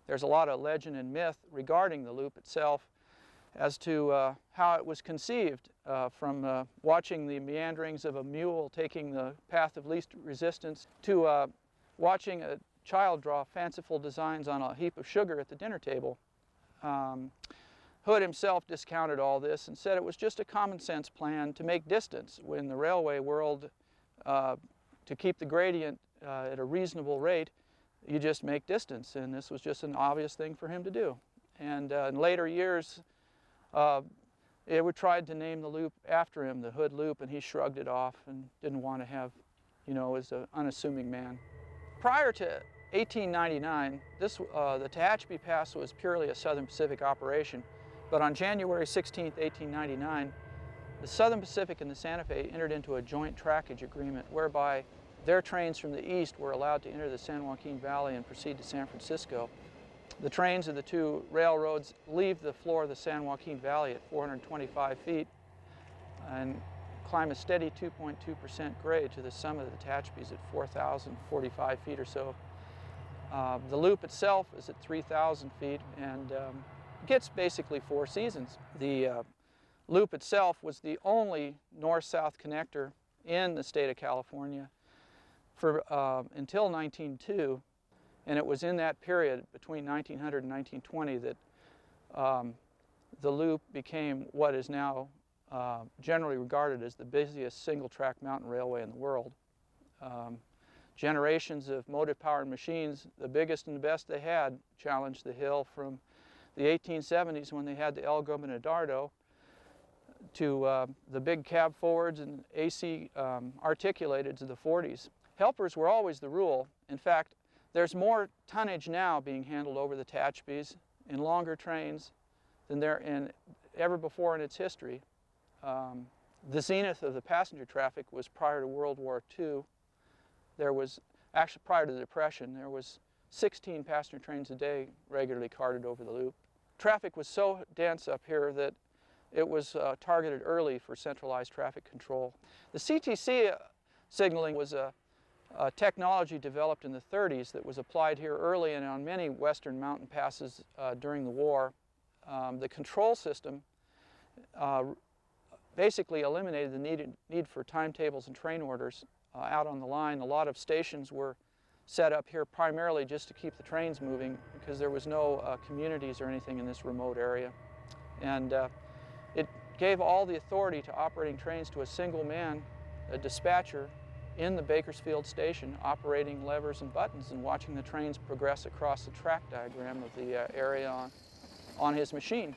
There's a lot of legend and myth regarding the loop itself as to how it was conceived, from watching the meanderings of a mule taking the path of least resistance to watching a child draw fanciful designs on a heap of sugar at the dinner table. Hood himself discounted all this and said it was just a common sense plan to make distance. When the railway world, to keep the gradient at a reasonable rate, you just make distance, and this was just an obvious thing for him to do. And in later years, it was tried to name the loop after him, the Hood Loop, and he shrugged it off and didn't want to have, was an unassuming man. Prior to 1899, the Tehachapi Pass was purely a Southern Pacific operation, but on January 16, 1899, the Southern Pacific and the Santa Fe entered into a joint trackage agreement whereby their trains from the east were allowed to enter the San Joaquin Valley and proceed to San Francisco. The trains of the two railroads leave the floor of the San Joaquin Valley at 425 feet and climb a steady 2.2% grade to the summit of the Tehachapi's at 4,045 feet or so. The loop itself is at 3,000 feet and gets basically 4 seasons. The loop itself was the only north-south connector in the state of California for until 1902, and it was in that period between 1900 and 1920 that the loop became what is now generally regarded as the busiest single-track mountain railway in the world. Generations of motive-powered machines, the biggest and the best they had, challenged the hill from the 1870s when they had the El Gobernador to the big cab forwards and AC articulateds of the 40s. Helpers were always the rule. In fact, there's more tonnage now being handled over the Tehachapi's in longer trains than there in ever before in its history. The zenith of the passenger traffic was prior to World War II. There was, actually prior to the Depression, there was 16 passenger trains a day regularly carted over the loop. Traffic was so dense up here that it was targeted early for centralized traffic control. The CTC signaling was a technology developed in the 30s that was applied here early and on many western mountain passes during the war. The control system basically eliminated the need for timetables and train orders out on the line. A lot of stations were set up here primarily just to keep the trains moving because there was no communities or anything in this remote area. And it gave all the authority to operating trains to a single man, a dispatcher, in the Bakersfield station, operating levers and buttons and watching the trains progress across the track diagram of the area on his machine.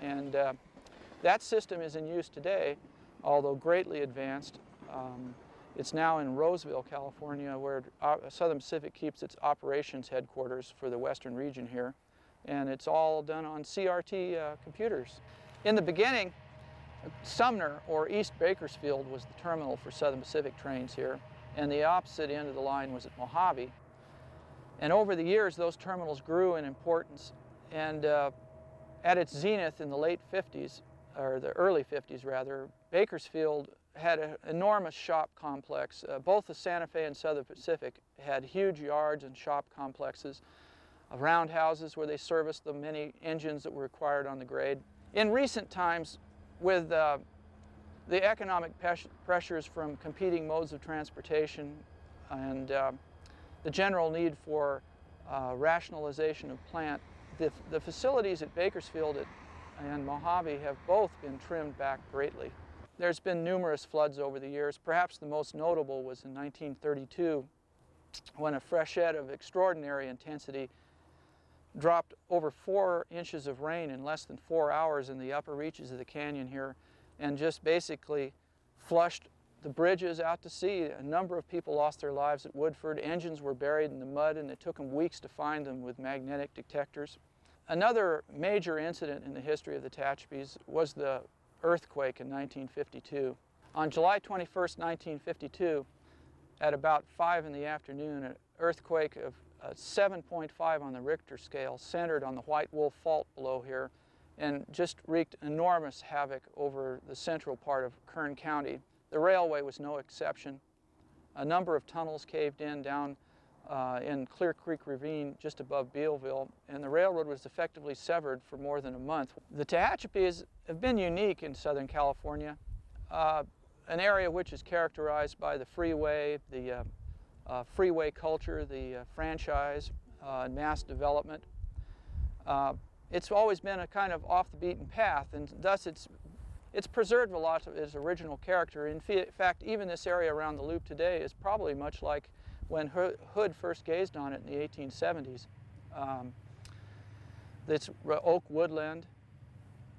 And that system is in use today, although greatly advanced. It's now in Roseville, California, where Southern Pacific keeps its operations headquarters for the western region here. And it's all done on CRT computers. In the beginning, Sumner, or East Bakersfield, was the terminal for Southern Pacific trains here, and the opposite end of the line was at Mojave. And over the years, those terminals grew in importance, and at its zenith in the late 50s, or the early 50s rather, Bakersfield had an enormous shop complex. Both the Santa Fe and Southern Pacific had huge yards and shop complexes, roundhouses where they serviced the many engines that were required on the grade. In recent times, with the economic pressures from competing modes of transportation and the general need for rationalization of plant, the facilities at Bakersfield and Mojave have both been trimmed back greatly. There's been numerous floods over the years. Perhaps the most notable was in 1932 when a freshet of extraordinary intensity dropped over 4 inches of rain in less than 4 hours in the upper reaches of the canyon here and just basically flushed the bridges out to sea. A number of people lost their lives at Woodford. Engines were buried in the mud and it took them weeks to find them with magnetic detectors. Another major incident in the history of the Tehachapi's was the earthquake in 1952. On July 21st, 1952, at about 5 in the afternoon, an earthquake of 7.5 on the Richter scale centered on the White Wolf Fault below here and just wreaked enormous havoc over the central part of Kern County. The railway was no exception. A number of tunnels caved in down in Clear Creek Ravine just above Bealville, and the railroad was effectively severed for more than a month. The Tehachapi's have been unique in Southern California, an area which is characterized by the freeway, the freeway culture, the franchise, and mass development. It's always been a kind of off the beaten path, and thus it's preserved a lot of its original character. In fact, even this area around the loop today is probably much like when Hood first gazed on it in the 1870s. It's oak woodland.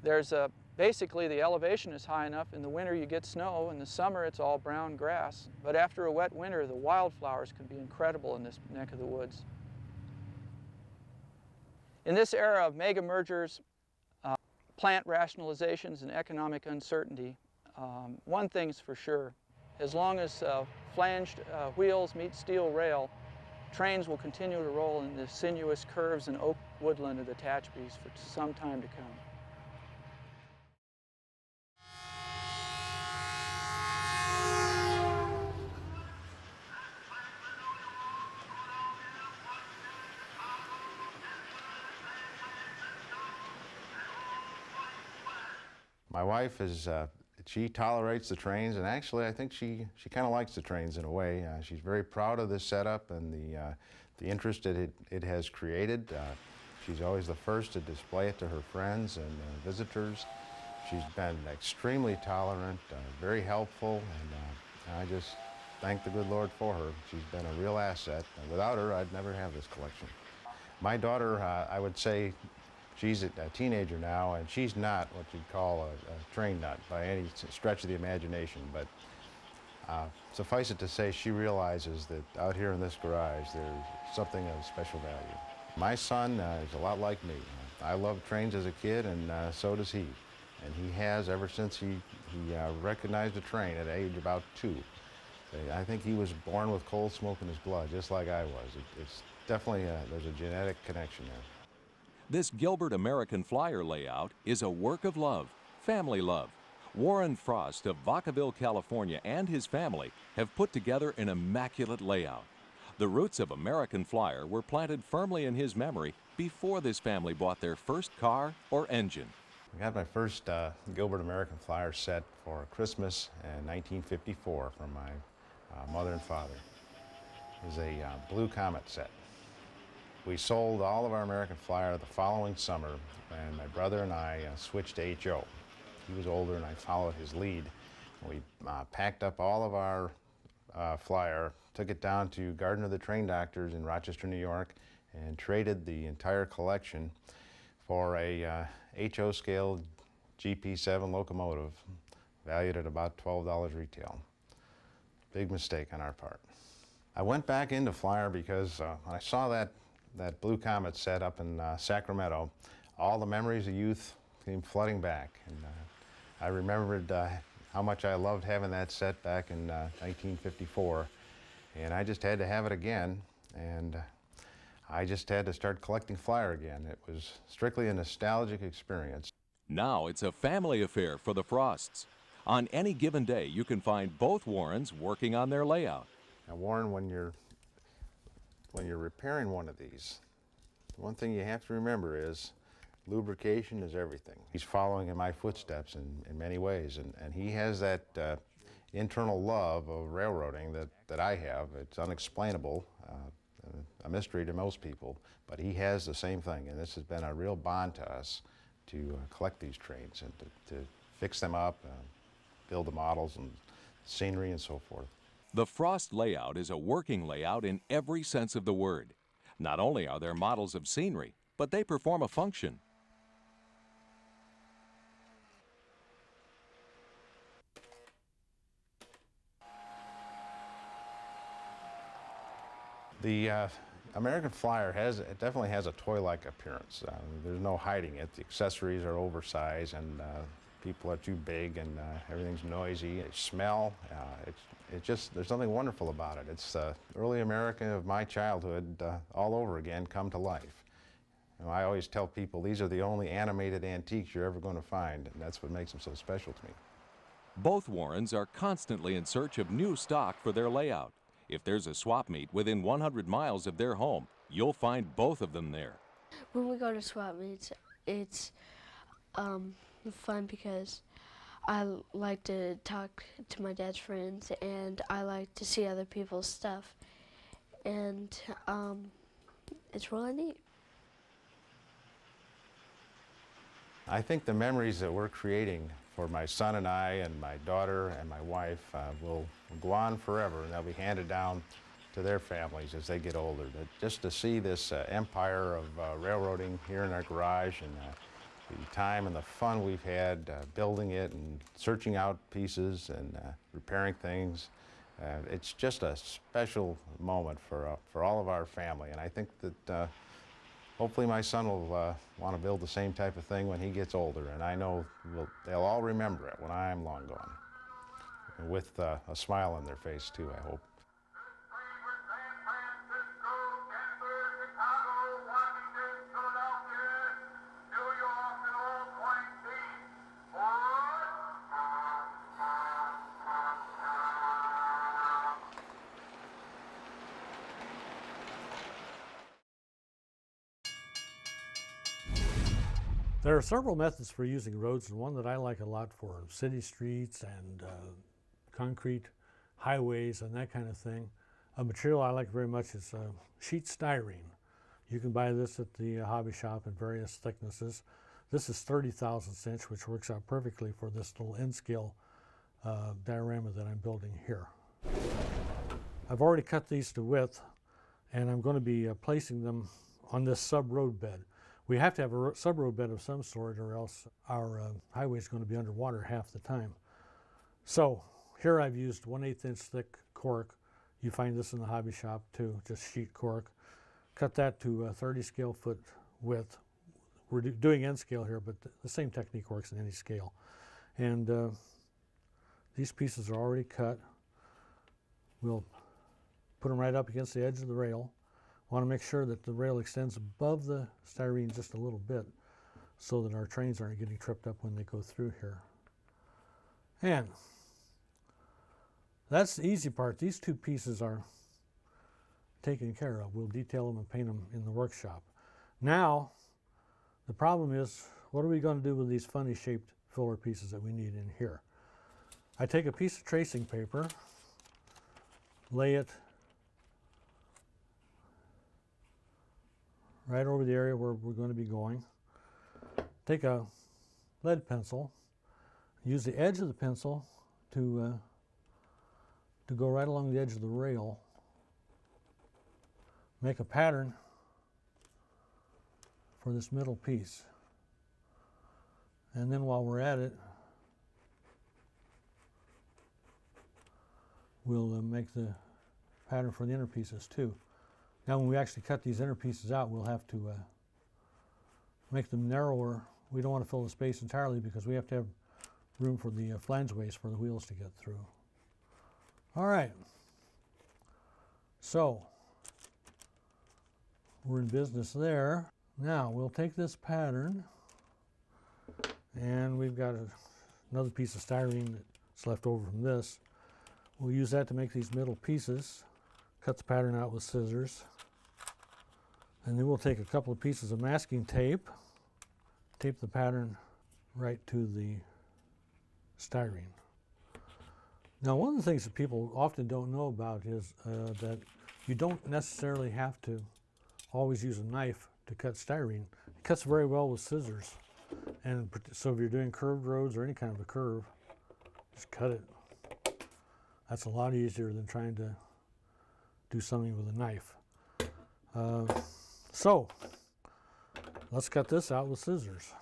There's basically the elevation is high enough. In the winter you get snow, in the summer it's all brown grass. But after a wet winter, the wildflowers can be incredible in this neck of the woods. In this era of mega mergers, plant rationalizations, and economic uncertainty, one thing's for sure: As long as flanged wheels meet steel rail, trains will continue to roll in the sinuous curves and oak woodland of the Tehachapi's for some time to come. My wife is, she tolerates the trains, and actually I think she kind of likes the trains in a way. She's very proud of this setup and the interest that it has created. She's always the first to display it to her friends and visitors. She's been extremely tolerant, very helpful, and I just thank the good Lord for her. She's been a real asset. And without her, I'd never have this collection. My daughter, I would say, she's a teenager now, and she's not what you'd call a train nut by any stretch of the imagination, but suffice it to say, she realizes that out here in this garage, there's something of special value. My son is a lot like me. I loved trains as a kid, and so does he. And he has ever since he recognized a train at age about 2. I think he was born with coal smoke in his blood, just like I was. It's definitely, there's a genetic connection there. This Gilbert American Flyer layout is a work of love, family love. Warren Frost of Vacaville, California, and his family have put together an immaculate layout. The roots of American Flyer were planted firmly in his memory before this family bought their first car or engine. I got my first Gilbert American Flyer set for Christmas in 1954 from my mother and father. It was a Blue Comet set. We sold all of our American Flyer the following summer, and my brother and I switched to HO. He was older and I followed his lead. We packed up all of our Flyer, took it down to Garden of the Train Doctors in Rochester, New York, and traded the entire collection for a HO scale GP7 locomotive valued at about $12 retail. Big mistake on our part. I went back into Flyer because when I saw that Blue Comet set up in Sacramento, all the memories of youth came flooding back. And I remembered how much I loved having that set back in 1954. And I just had to have it again. And I just had to start collecting Flyer again. It was strictly a nostalgic experience. Now it's a family affair for the Frosts. On any given day, you can find both Warrens working on their layout. Now, Warren, when you're repairing one of these, one thing you have to remember is lubrication is everything. He's following in my footsteps in many ways, and he has that internal love of railroading that I have. It's unexplainable, a mystery to most people, but he has the same thing, and this has been a real bond to us to collect these trains and to fix them up, build the models and scenery and so forth. The Frost layout is a working layout in every sense of the word. Not only are there models of scenery, but they perform a function. The American Flyer definitely has a toy-like appearance. There's no hiding it. The accessories are oversized, and people are too big, and everything's noisy. They smell. It's just, there's something wonderful about it. It's early America of my childhood all over again come to life. You know, I always tell people these are the only animated antiques you're ever going to find, and that's what makes them so special to me. Both Warrens are constantly in search of new stock for their layout. If there's a swap meet within 100 miles of their home, you'll find both of them there. When we go to swap meets, it's fun because I like to talk to my dad's friends, and I like to see other people's stuff, and it's really neat. I think the memories that we're creating for my son and I and my daughter and my wife will go on forever, and they'll be handed down to their families as they get older. But just to see this empire of railroading here in our garage, and the time and the fun we've had building it and searching out pieces and repairing things, it's just a special moment for all of our family. And I think that hopefully my son will want to build the same type of thing when he gets older, and I know they'll all remember it when I'm long gone. and with a smile on their face too, I hope. There are several methods for using roads, and one that I like a lot for city streets and concrete highways and that kind of thing. A material I like very much is sheet styrene. You can buy this at the hobby shop in various thicknesses. This is 30 thousandths inch, which works out perfectly for this little N-scale diorama that I'm building here. I've already cut these to width, and I'm going to be placing them on this sub-road bed. We have to have a sub-road bed of some sort, or else our highway is going to be underwater half the time. So here I've used 1/8 inch thick cork. You find this in the hobby shop too, just sheet cork. Cut that to a 30 scale foot width. We're doing N scale here, but the same technique works in any scale. And these pieces are already cut. We'll put them right up against the edge of the rail. Want to make sure that the rail extends above the styrene just a little bit so that our trains aren't getting tripped up when they go through here. And that's the easy part. These two pieces are taken care of. We'll detail them and paint them in the workshop. Now, the problem is, what are we going to do with these funny shaped filler pieces that we need in here? I take a piece of tracing paper, lay it right over the area where we're going to be going. Take a lead pencil, use the edge of the pencil to go right along the edge of the rail, make a pattern for this middle piece. And then while we're at it, we'll make the pattern for the inner pieces too. Now when we actually cut these inner pieces out, we'll have to make them narrower. We don't want to fill the space entirely because we have to have room for the flangeways for the wheels to get through. All right, so we're in business there. Now we'll take this pattern, and we've got another piece of styrene that's left over from this. We'll use that to make these middle pieces. Cut the pattern out with scissors. And then we'll take a couple of pieces of masking tape, tape the pattern right to the styrene. Now, one of the things that people often don't know about is that you don't necessarily have to always use a knife to cut styrene. It cuts very well with scissors. And so if you're doing curved roads or any kind of a curve, just cut it. That's a lot easier than trying to do something with a knife. So let's cut this out with scissors.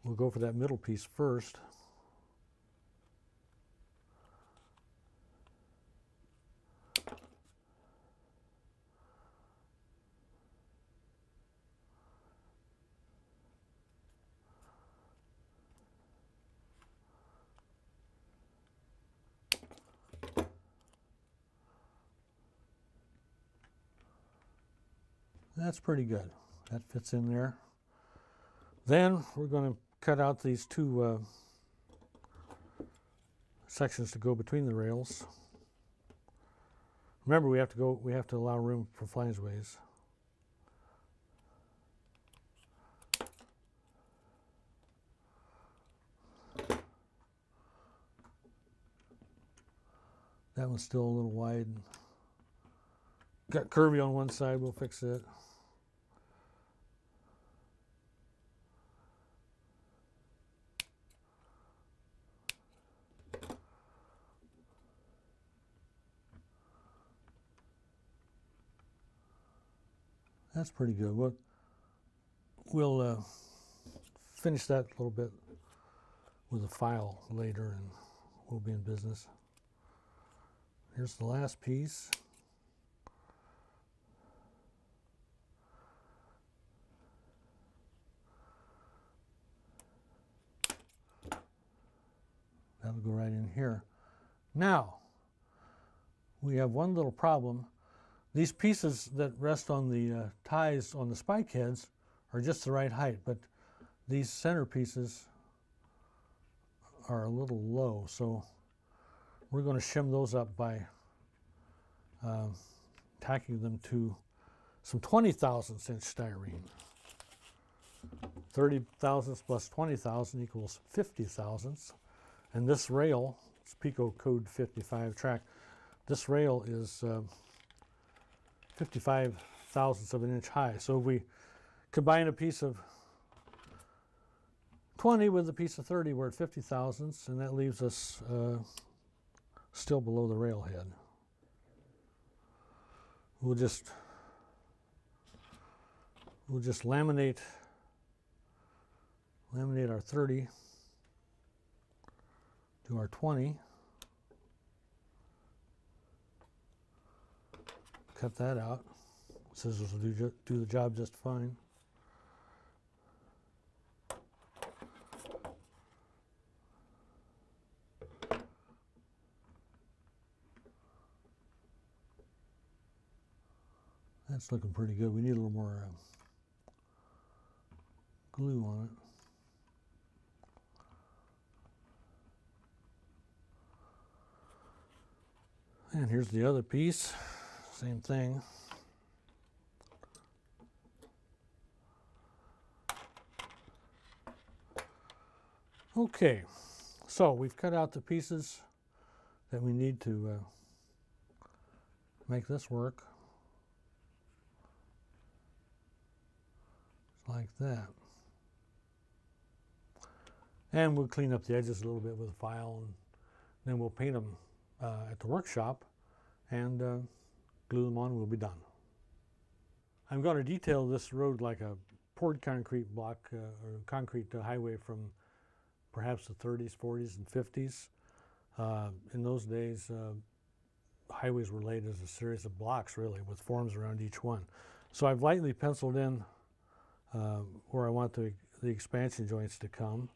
We'll go for that middle piece first. That's pretty good. That fits in there. Then we're going to cut out these two sections to go between the rails. Remember, we have to allow room for flangeways. That one's still a little wide. Got curvy on one side, we'll fix it. That's pretty good. We'll finish that a little bit with a file later, and we'll be in business. Here's the last piece. That'll go right in here. Now, we have one little problem. These pieces that rest on the ties on the spike heads are just the right height, but these center pieces are a little low, so we're going to shim those up by tacking them to some 20 thousandths inch styrene. 30 thousandths plus 20 thousand equals 50 thousandths. And this rail, it's Pico Code 55 track, this rail is 55 thousandths of an inch high. So if we combine a piece of 20 with a piece of 30, we're at 50 thousandths, and that leaves us still below the rail head. We'll just laminate our 30 to our 20. Cut that out. Scissors will do the job just fine. That's looking pretty good. We need a little more glue on it. And here's the other piece. Same thing. Okay, so we've cut out the pieces that we need to make this work. Like that. And we'll clean up the edges a little bit with a file, and then we'll paint them at the workshop and glue them on, and we'll be done. I'm going to detail this road like a poured concrete block or concrete highway from perhaps the 30s, 40s, and 50s. In those days, highways were laid as a series of blocks, really, with forms around each one. So I've lightly penciled in where I want the expansion joints to come,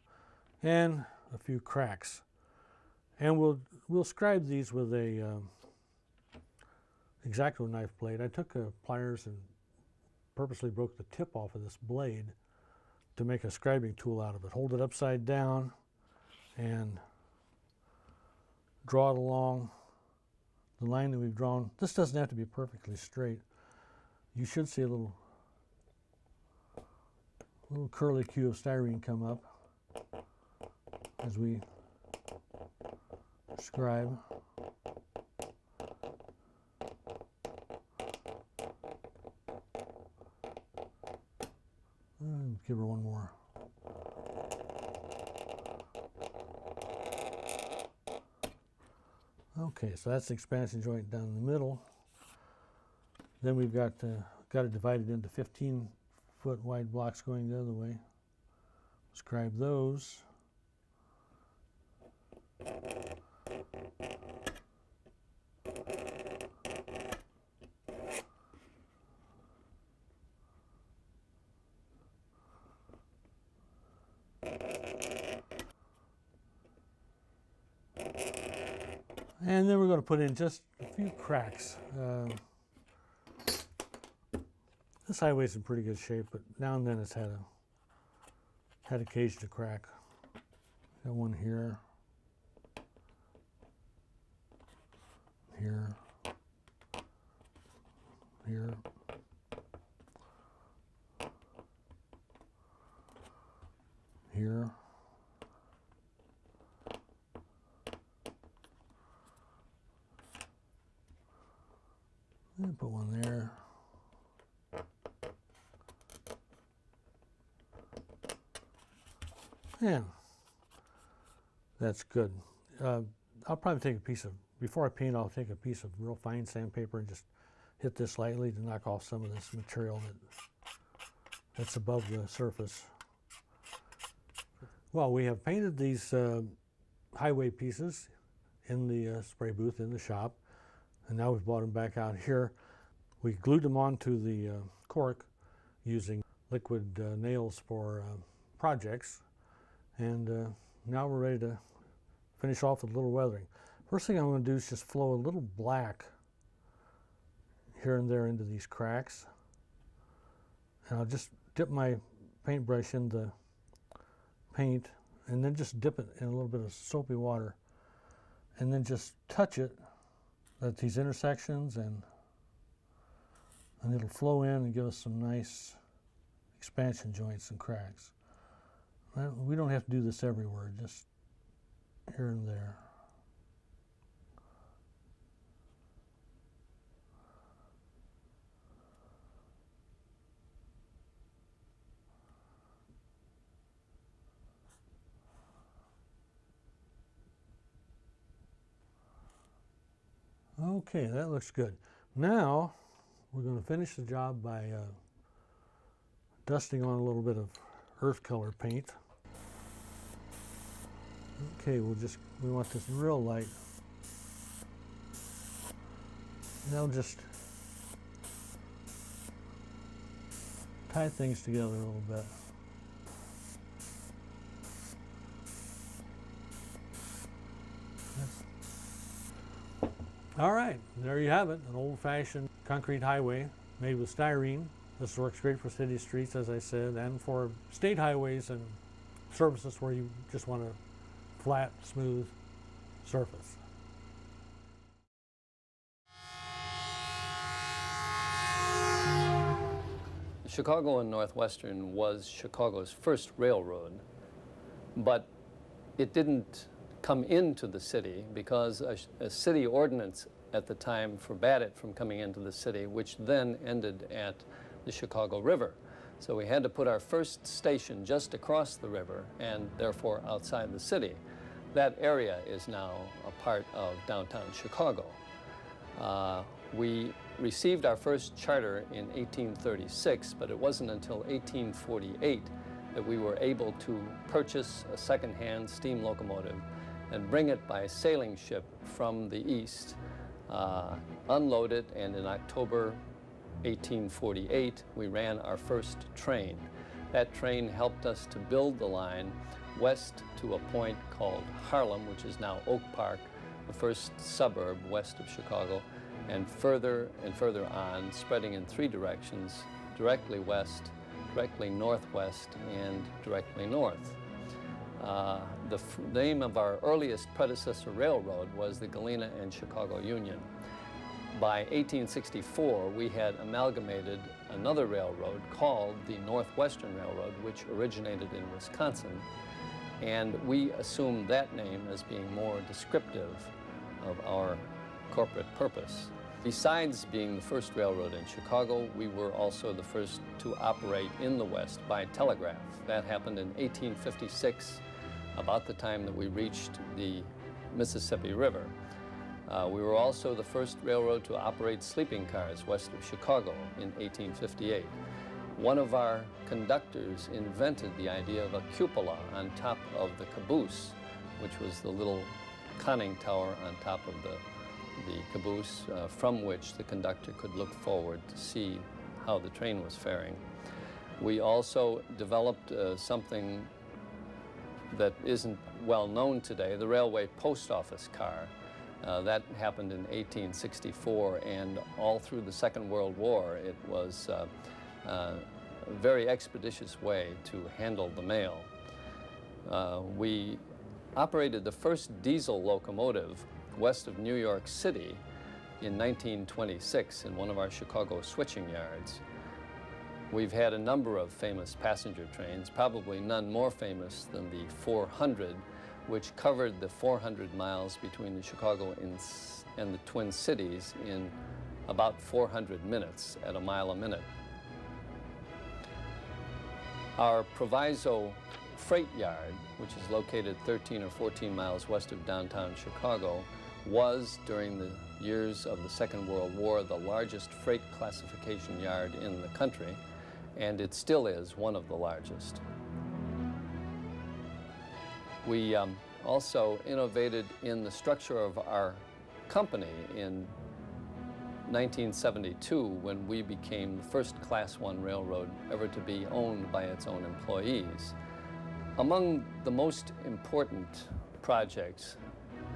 and a few cracks. And we'll scribe these with a X-Acto knife blade. I took pliers and purposely broke the tip off of this blade to make a scribing tool out of it. Hold it upside down and draw it along the line that we've drawn. This doesn't have to be perfectly straight. You should see a little curly cue of styrene come up as we scribe. Give her one more. Okay, so that's the expansion joint down in the middle. Then we've got it divided into 15-foot wide blocks going the other way. Scribe those. And then we're going to put in just a few cracks. This highway's in pretty good shape, but now and then it's had occasion to crack. Got one here, here, here, here. And put one there. And that's good. I'll probably take a piece of, before I paint, I'll take a piece of real fine sandpaper and just hit this lightly to knock off some of this material that's above the surface. Well, we have painted these highway pieces in the spray booth in the shop, and now we've brought them back out here. We glued them onto the cork using liquid nails for projects, and now we're ready to finish off with a little weathering. First thing I'm going to do is just flow a little black here and there into these cracks. And I'll just dip my paintbrush in the paint and then just dip it in a little bit of soapy water and then just touch it at these intersections, and it'll flow in and give us some nice expansion joints and cracks. We don't have to do this everywhere, just here and there. Okay, that looks good. Now we're going to finish the job by dusting on a little bit of earth color paint. Okay, we want this real light. Now just tie things together a little bit. All right, there you have it, an old-fashioned concrete highway made with styrene. This works great for city streets, as I said, and for state highways and surfaces where you just want a flat, smooth surface. Chicago and Northwestern was Chicago's first railroad, but it didn't come into the city because a city ordinance at the time forbade it from coming into the city, which then ended at the Chicago River. So we had to put our first station just across the river and therefore outside the city. That area is now a part of downtown Chicago. We received our first charter in 1836, but it wasn't until 1848 that we were able to purchase a second-hand steam locomotive and bring it by sailing ship from the east, unload it, and in October 1848, we ran our first train. That train helped us to build the line west to a point called Harlem, which is now Oak Park, the first suburb west of Chicago, and further on, spreading in three directions, directly west, directly northwest, and directly north. The name of our earliest predecessor railroad was the Galena and Chicago Union. By 1864, we had amalgamated another railroad called the Northwestern Railroad, which originated in Wisconsin, and we assumed that name as being more descriptive of our corporate purpose. Besides being the first railroad in Chicago, we were also the first to operate in the West by telegraph. That happened in 1856, about the time that we reached the Mississippi River. We were also the first railroad to operate sleeping cars west of Chicago in 1858. One of our conductors invented the idea of a cupola on top of the caboose, which was the little conning tower on top of the caboose, from which the conductor could look forward to see how the train was faring. We also developed something that isn't well known today, the railway post office car. That happened in 1864, and all through the Second World War, it was a very expeditious way to handle the mail. We operated the first diesel locomotive west of New York City in 1926 in one of our Chicago switching yards. We've had a number of famous passenger trains, probably none more famous than the 400, which covered the 400 miles between the Chicago and the Twin Cities in about 400 minutes at a mile a minute. Our Proviso freight yard, which is located 13 or 14 miles west of downtown Chicago, was, during the years of the Second World War, the largest freight classification yard in the country, and it still is one of the largest. We also innovated in the structure of our company in 1972 when we became the first Class I railroad ever to be owned by its own employees. Among the most important projects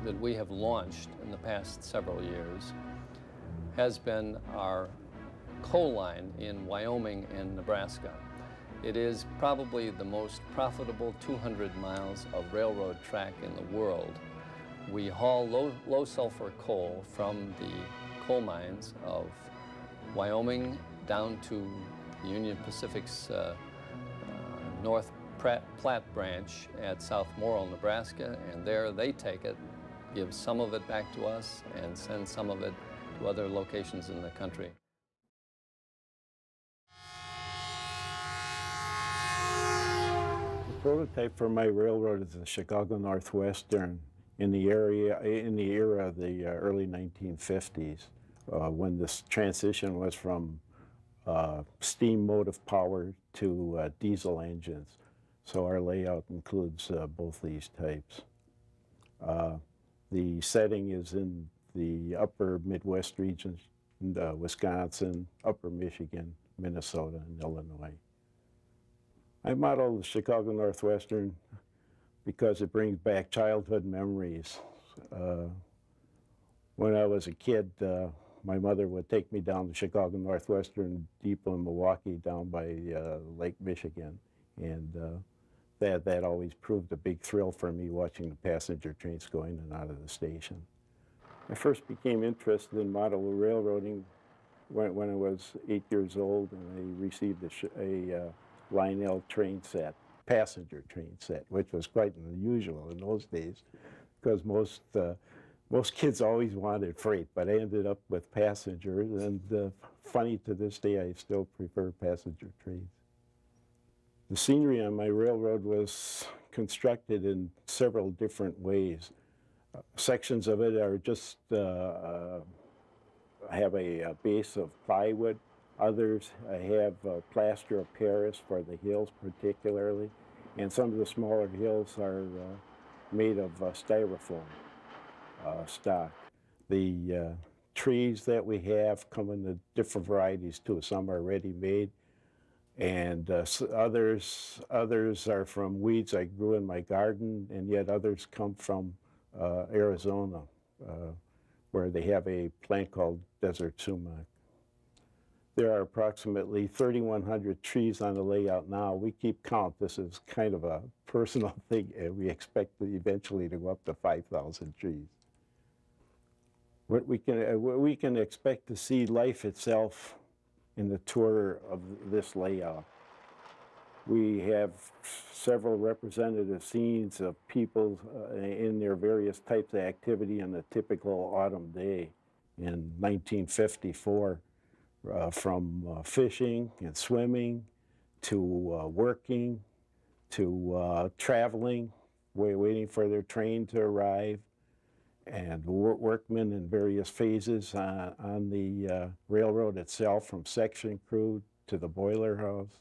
that we have launched in the past several years has been our coal line in Wyoming and Nebraska. It is probably the most profitable 200 miles of railroad track in the world. We haul low sulfur coal from the coal mines of Wyoming down to Union Pacific's North Platte branch at South Morrill, Nebraska, and there they take it, give some of it back to us, and send some of it to other locations in the country. The prototype for my railroad is the Chicago Northwestern in the era of the early 1950s, when this transition was from steam motive power to diesel engines. So our layout includes both these types. The setting is in the upper Midwest regions, Wisconsin, upper Michigan, Minnesota, and Illinois. I modeled the Chicago Northwestern because it brings back childhood memories. When I was a kid, my mother would take me down the Chicago Northwestern depot in Milwaukee down by Lake Michigan, and that always proved a big thrill for me, watching the passenger trains go in and out of the station. I first became interested in model railroading when I was 8 years old, and I received a Lionel train set, passenger train set, which was quite unusual in those days, because most kids always wanted freight, but I ended up with passengers, and funny, to this day I still prefer passenger trains. The scenery on my railroad was constructed in several different ways. Sections of it are just have a base of plywood. Others have plaster of Paris for the hills particularly, and some of the smaller hills are made of styrofoam stock. The trees that we have come in the different varieties too. Some are ready-made, and others are from weeds I grew in my garden, and yet others come from Arizona, where they have a plant called desert sumac. There are approximately 3,100 trees on the layout now. We keep count. This is kind of a personal thing, and we expect eventually to go up to 5,000 trees. What we can expect to see life itself in the tour of this layout. We have several representative scenes of people in their various types of activity on a typical autumn day. In 1954, from fishing and swimming to working to traveling, waiting for their train to arrive, and workmen in various phases on the railroad itself, from section crew to the boiler house.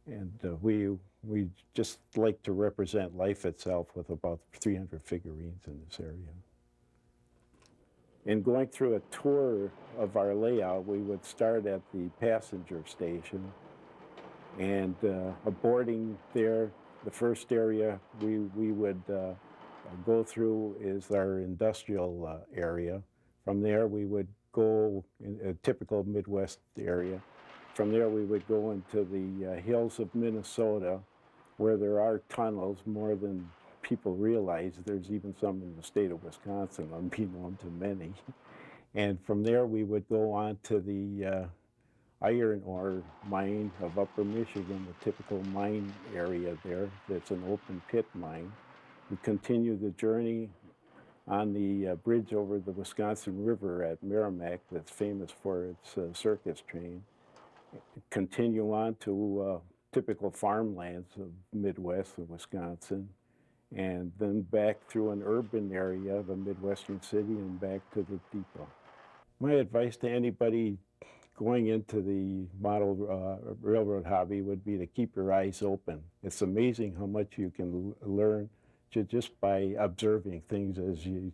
And we just like to represent life itself with about 300 figurines in this area. In going through a tour of our layout, we would start at the passenger station, and boarding there, the first area we would go through is our industrial area. From there we would go in a typical Midwest area. From there we would go into the hills of Minnesota, where there are tunnels more than people realize. There's even some in the state of Wisconsin, unbeknown to many. And from there we would go on to the iron ore mine of Upper Michigan, the typical mine area there. That's an open pit mine. We continue the journey on the bridge over the Wisconsin River at Merrimack, that's famous for its circus train. Continue on to typical farmlands of Midwest of Wisconsin, and then back through an urban area of a Midwestern city and back to the depot. My advice to anybody going into the model railroad hobby would be to keep your eyes open. It's amazing how much you can learn just by observing things as you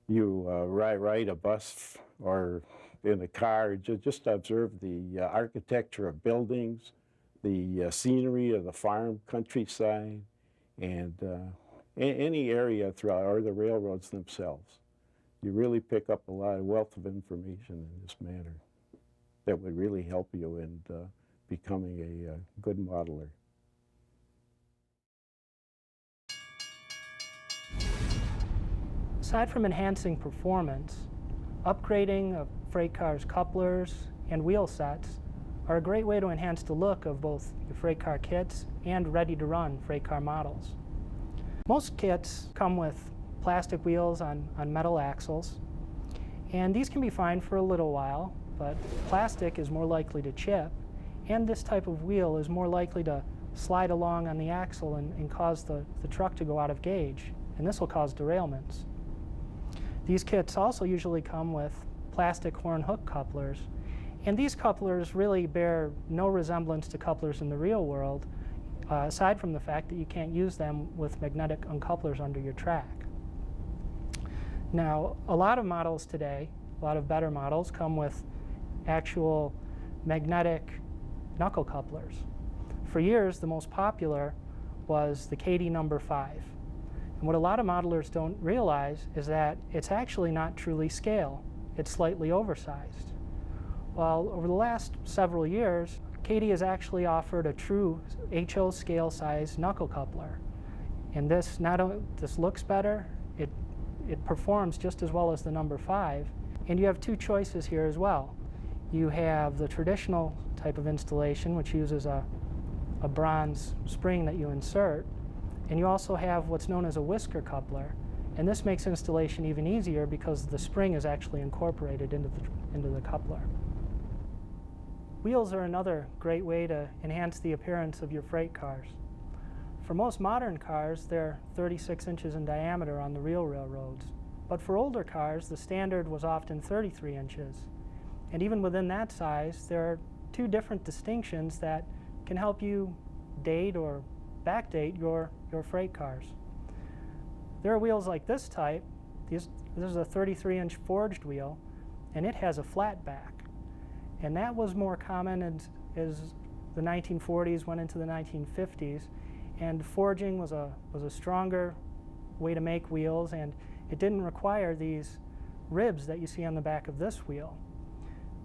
ride a bus or in a car. Just observe the architecture of buildings, the scenery of the farm countryside, and any area throughout, or the railroads themselves. You really pick up a lot of wealth of information in this manner that would really help you in becoming a good modeler. Aside from enhancing performance, upgrading a freight car's couplers and wheel sets are a great way to enhance the look of both your freight car kits and ready-to-run freight car models. Most kits come with plastic wheels on metal axles, and these can be fine for a little while, but plastic is more likely to chip, and this type of wheel is more likely to slide along on the axle and cause the truck to go out of gauge, and this will cause derailments. These kits also usually come with plastic horn hook couplers, and these couplers really bear no resemblance to couplers in the real world, aside from the fact that you can't use them with magnetic uncouplers under your track. Now, a lot of models today, a lot of better models, come with actual magnetic knuckle couplers. For years, the most popular was the KD number 5. And what a lot of modelers don't realize is that it's actually not truly scale. It's slightly oversized. Well, over the last several years, KD has actually offered a true HO scale size knuckle coupler. And this looks better, it performs just as well as the number 5. And you have two choices here as well. You have the traditional type of installation, which uses a bronze spring that you insert. And you also have what's known as a whisker coupler. And this makes installation even easier because the spring is actually incorporated into the coupler. Wheels are another great way to enhance the appearance of your freight cars. For most modern cars, they're 36 inches in diameter on the real railroads. But for older cars, the standard was often 33 inches. And even within that size, there are two different distinctions that can help you date or backdate your freight cars. There are wheels like this type. This is a 33-inch forged wheel, and it has a flat back. And that was more common as the 1940s went into the 1950s, and forging was a stronger way to make wheels, and it didn't require these ribs that you see on the back of this wheel.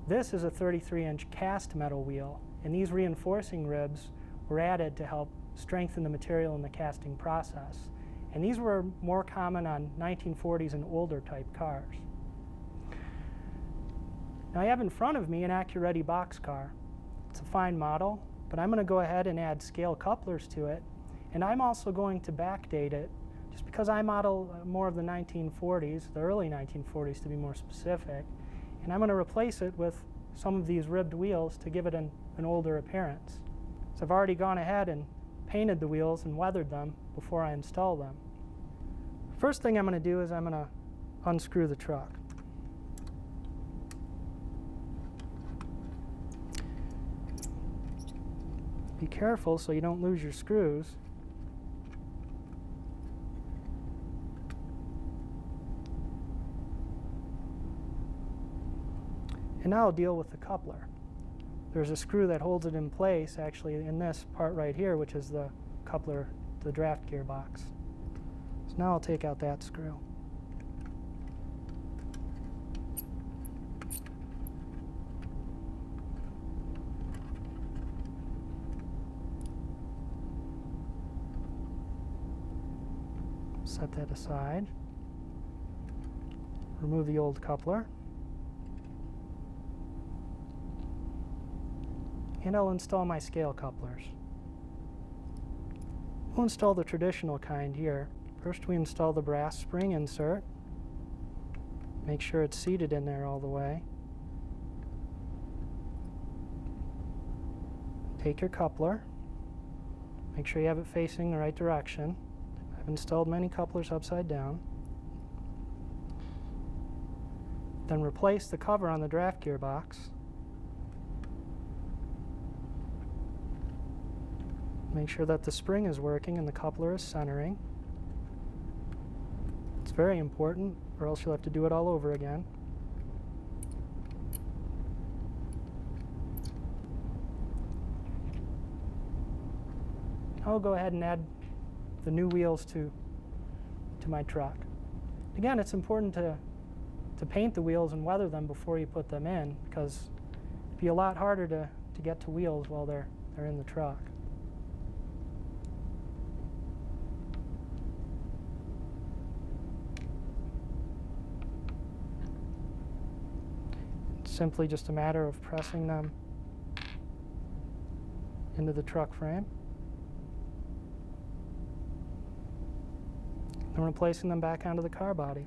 This is a 33-inch cast metal wheel, and these reinforcing ribs were added to help strengthen the material in the casting process. And these were more common on 1940s and older type cars. Now I have in front of me an AccuReady boxcar. It's a fine model, but I'm going to go ahead and add scale couplers to it, and I'm also going to backdate it just because I model more of the 1940s, the early 1940s to be more specific, and I'm going to replace it with some of these ribbed wheels to give it an older appearance. So I've already gone ahead and painted the wheels and weathered them before I install them. First thing I'm going to do is I'm going to unscrew the truck. Be careful so you don't lose your screws. And now I'll deal with the coupler. There's a screw that holds it in place actually in this part right here, which is the coupler, the draft gearbox. So now I'll take out that screw. Set that aside. Remove the old coupler. And I'll install my scale couplers. We'll install the traditional kind here. First we install the brass spring insert. Make sure it's seated in there all the way. Take your coupler. Make sure you have it facing the right direction. I've installed many couplers upside down. Then replace the cover on the draft gearbox. Make sure that the spring is working and the coupler is centering. It's very important, or else you'll have to do it all over again. I'll go ahead and add the new wheels to to my truck. Again, it's important to paint the wheels and weather them before you put them in, because it'd be a lot harder to get to wheels while they're in the truck. It's simply just a matter of pressing them into the truck frame and replacing them back onto the car body.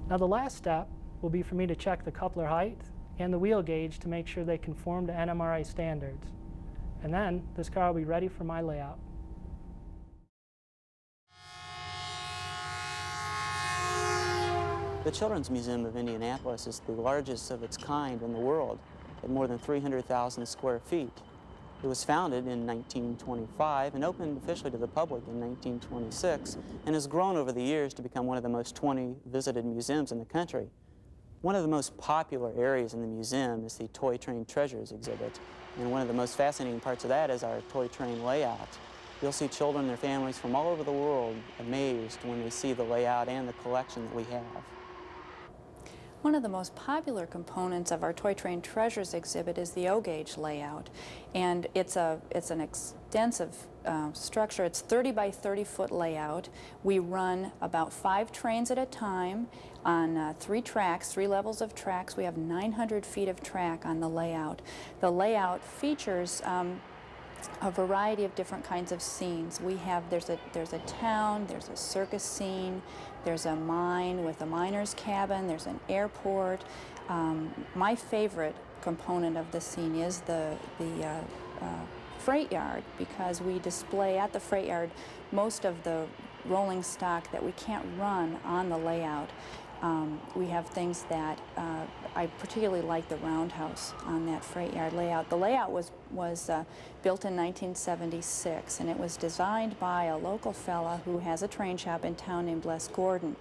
Now the last step will be for me to check the coupler height and the wheel gauge to make sure they conform to NMRA standards. And then this car will be ready for my layout. The Children's Museum of Indianapolis is the largest of its kind in the world, at more than 300,000 square feet. It was founded in 1925 and opened officially to the public in 1926, and has grown over the years to become one of the most visited museums in the country. One of the most popular areas in the museum is the Toy Train Treasures exhibit, and one of the most fascinating parts of that is our toy train layout. You'll see children and their families from all over the world amazed when they see the layout and the collection that we have. One of the most popular components of our Toy Train Treasures exhibit is the O-gauge layout, and it's an extensive structure. It's 30 by 30 foot layout. We run about 5 trains at a time on 3 tracks, 3 levels of tracks. We have 900 feet of track on the layout. The layout features a variety of different kinds of scenes. There's a town, there's a circus scene, there's a mine with a miner's cabin, there's an airport. My favorite component of the scene is the freight yard, because we display at the freight yard most of the rolling stock that we can't run on the layout. We have things that I particularly like the roundhouse on that freight yard layout. The layout was built in 1976, and it was designed by a local fella who has a train shop in town named Les Gordon.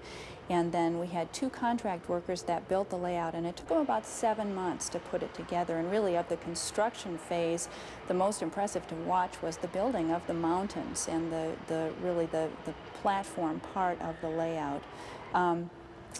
And then we had 2 contract workers that built the layout, and it took them about 7 months to put it together. And really, of the construction phase, the most impressive to watch was the building of the mountains and really the platform part of the layout.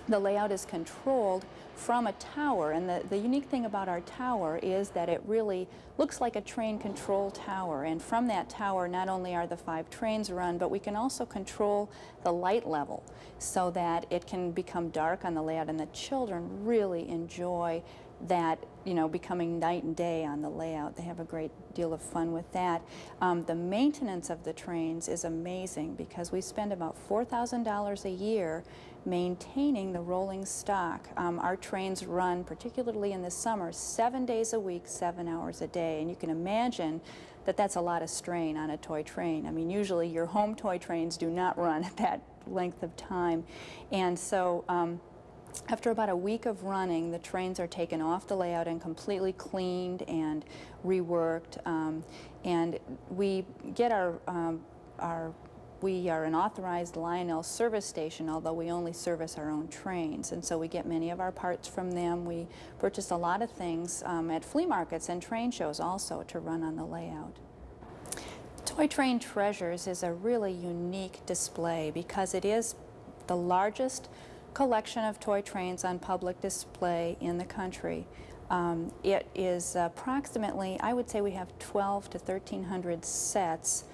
The layout is controlled from a tower, and the unique thing about our tower is that it really looks like a train control tower, and from that tower not only are the 5 trains run, but we can also control the light level so that it can become dark on the layout, and the children really enjoy that, you know, becoming night and day on the layout. They have a great deal of fun with that. The maintenance of the trains is amazing, because we spend about $4,000 a year maintaining the rolling stock. Our trains run, particularly in the summer, 7 days a week, 7 hours a day, and you can imagine that that's a lot of strain on a toy train. I mean, usually your home toy trains do not run at that length of time, and so after about a week of running, the trains are taken off the layout and completely cleaned and reworked, and we get we are an authorized Lionel service station, although we only service our own trains, and so we get many of our parts from them. We purchase a lot of things at flea markets and train shows also to run on the layout. Toy Train Treasures is a really unique display because it is the largest collection of toy trains on public display in the country. It is approximately, I would say we have 12 to 1,300 sets,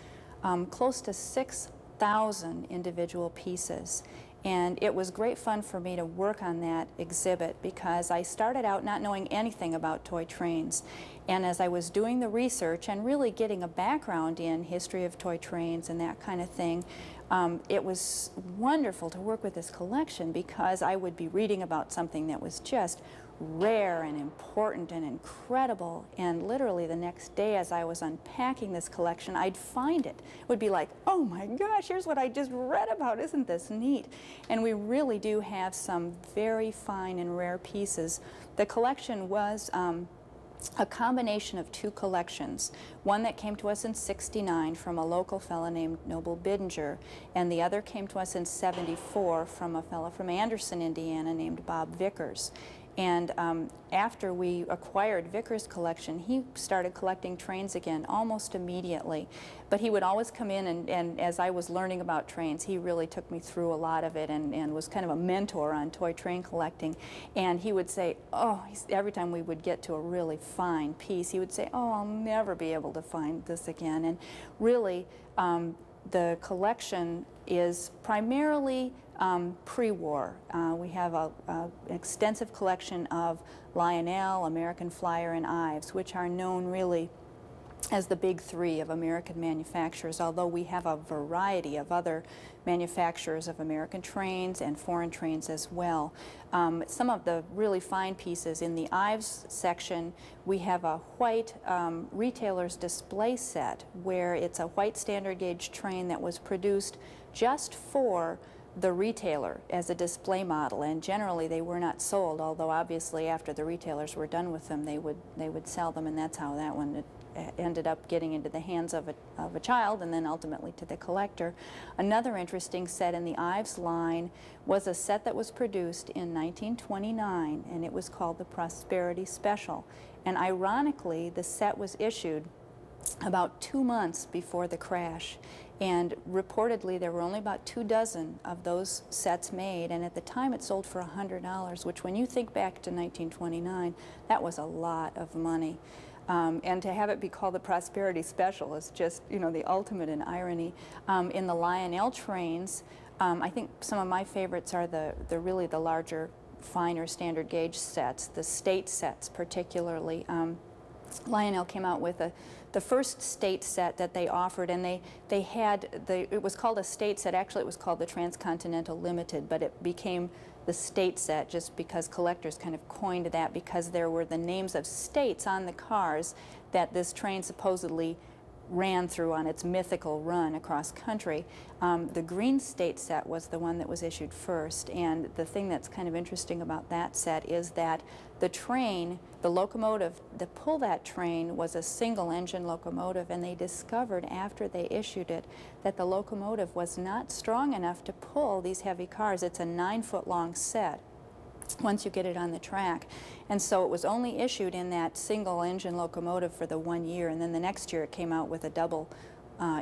close to 6,000 individual pieces. And it was great fun for me to work on that exhibit because I started out not knowing anything about toy trains. And as I was doing the research and really getting a background in history of toy trains and that kind of thing, it was wonderful to work with this collection because I would be reading about something that was just rare and important and incredible, and literally the next day as I was unpacking this collection, I'd find it. It would be like, oh my gosh, here's what I just read about, isn't this neat? And we really do have some very fine and rare pieces. The collection was a combination of 2 collections, one that came to us in '69 from a local fella named Noble Bidinger, and the other came to us in '74 from a fella from Anderson, Indiana named Bob Vickers. And after we acquired Vickers' collection, he started collecting trains again almost immediately. But he would always come in, and as I was learning about trains, he really took me through a lot of it and was kind of a mentor on toy train collecting. And he would say, oh, every time we would get to a really fine piece, he would say, oh, I'll never be able to find this again. And really, the collection is primarily pre-war. We have an extensive collection of Lionel, American Flyer, and Ives, which are known really as the big three of American manufacturers, although we have a variety of other manufacturers of American trains and foreign trains as well. Some of the really fine pieces in the Ives section, we have a white retailer's display set where it's a white standard gauge train that was produced just for the retailer as a display model, and generally they were not sold, although obviously after the retailers were done with them they would sell them, and that's how that one ended up getting into the hands of a child and then ultimately to the collector. Another interesting set in the Ives line was a set that was produced in 1929, and it was called the Prosperity Special. And ironically, the set was issued about 2 months before the crash. And reportedly, there were only about 2 dozen of those sets made, and at the time it sold for $100, which when you think back to 1929, that was a lot of money. And to have it be called the Prosperity Special is just, you know, the ultimate in irony. In the Lionel trains, I think some of my favorites are really the larger, finer standard gauge sets, the state sets particularly. Lionel came out with the first state set that they offered, and it was called a state set. Actually, it was called the Transcontinental Limited, but it became the state set just because collectors kind of coined that, because there were the names of states on the cars that this train supposedly ran through on its mythical run across country. The green state set was the one that was issued first, and the thing that's kind of interesting about that set is that the train, the locomotive that pulled that train was a single engine locomotive, and they discovered after they issued it that the locomotive was not strong enough to pull these heavy cars. It's a 9-foot long set once you get it on the track. And so it was only issued in that single engine locomotive for the 1 year, and then the next year it came out with a double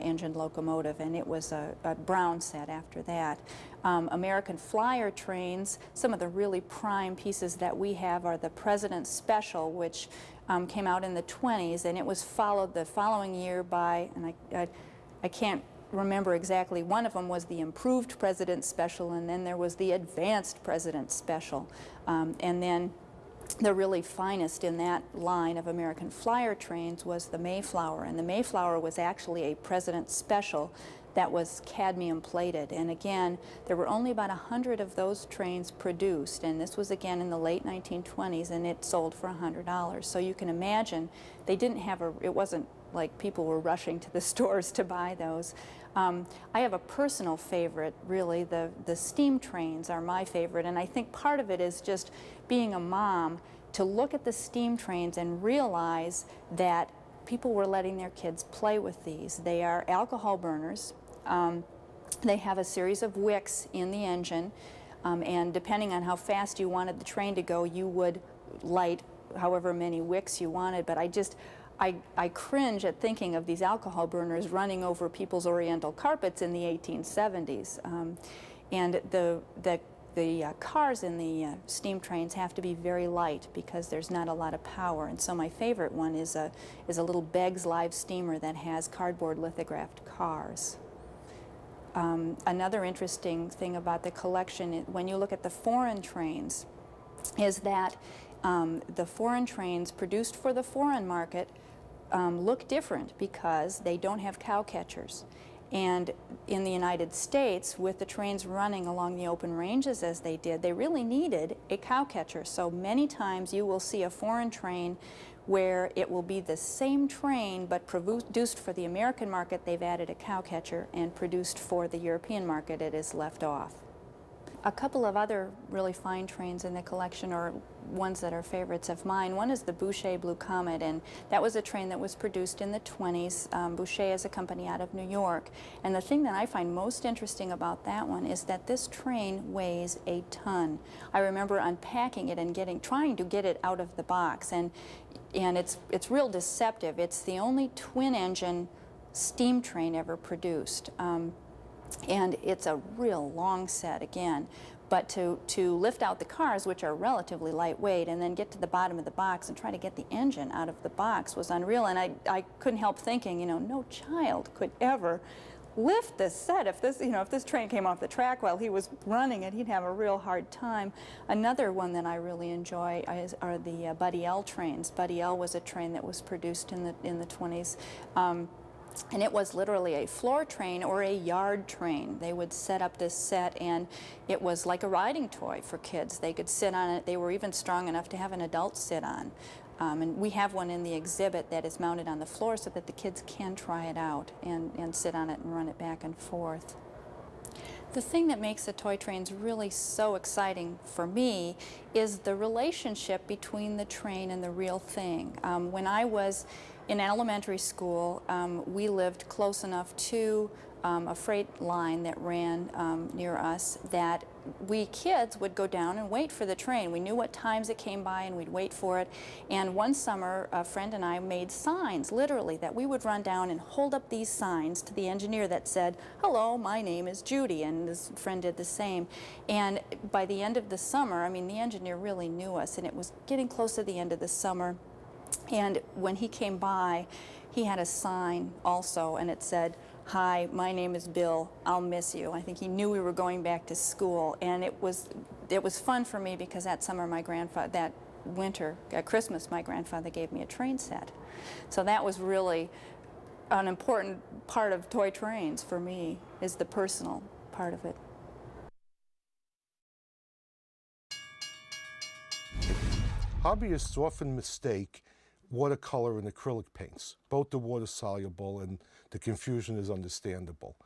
engine locomotive, and it was a brown set after that. American Flyer trains, some of the really prime pieces that we have are the President's Special, which came out in the 20s, and it was followed the following year by, and I can't remember exactly, one of them was the Improved President's Special, and then there was the Advanced President's Special. And then the really finest in that line of American Flyer trains was the Mayflower, and the Mayflower was actually a President's Special that was cadmium plated. And again, there were only about 100 of those trains produced, and this was again in the late 1920s, and it sold for $100. So you can imagine they didn't have it wasn't like people were rushing to the stores to buy those. I have a personal favorite, really. The steam trains are my favorite, and I think part of it is just being a mom to look at the steam trains and realize that people were letting their kids play with these. They are alcohol burners. They have a series of wicks in the engine, and depending on how fast you wanted the train to go, you would light however many wicks you wanted. But I cringe at thinking of these alcohol burners running over people's oriental carpets in the 1870s. And the cars in the steam trains have to be very light because there's not a lot of power. And so my favorite one is a little Beggs live steamer that has cardboard lithographed cars. Another interesting thing about the collection, when you look at the foreign trains, is that the foreign trains produced for the foreign market look different because they don't have cow catchers. And in the United States, with the trains running along the open ranges as they did, they really needed a cow catcher. So many times you will see a foreign train where it will be the same train but produced for the American market, they've added a cow catcher, and produced for the European market, it is left off. a couple of other really fine trains in the collection, or ones that are favorites of mine. One is the Boucher Blue Comet, and that was a train that was produced in the 20s. Boucher is a company out of New York. And the thing that I find most interesting about that one is that this train weighs a ton. I remember unpacking it and trying to get it out of the box, and it's real deceptive. It's the only twin-engine steam train ever produced. And it's a real long set again. But to lift out the cars, which are relatively lightweight, and then get to the bottom of the box and try to get the engine out of the box was unreal. And I couldn't help thinking, you know, no child could ever lift this set. If this, if this train came off the track while he was running it, he'd have a real hard time. Another one that I really enjoy are the Buddy L trains. Buddy L was a train that was produced in the 20s. And it was literally a floor train or a yard train. They would set up this set, and it was like a riding toy for kids. They could sit on it. They were even strong enough to have an adult sit on. And we have one in the exhibit that is mounted on the floor so that the kids can try it out and sit on it and run it back and forth. The thing that makes the toy trains really so exciting for me is the relationship between the train and the real thing. When I was in elementary school, we lived close enough to a freight line that ran near us that we kids would go down and wait for the train. We knew what times it came by, and we'd wait for it. And one summer, a friend and I made signs, literally, that we would run down and hold up these signs to the engineer that said, "Hello, my name is Judy," and this friend did the same. And by the end of the summer, I mean, the engineer really knew us, and it was getting close to the end of the summer. And when he came by, he had a sign also, and it said, "Hi, my name is Bill. I'll miss you." I think he knew we were going back to school, and it was fun for me because that summer, that winter, at Christmas, my grandfather gave me a train set. So that was really an important part of toy trains for me, is the personal part of it. Hobbyists often mistake watercolor and acrylic paints. Both are water soluble, and the confusion is understandable.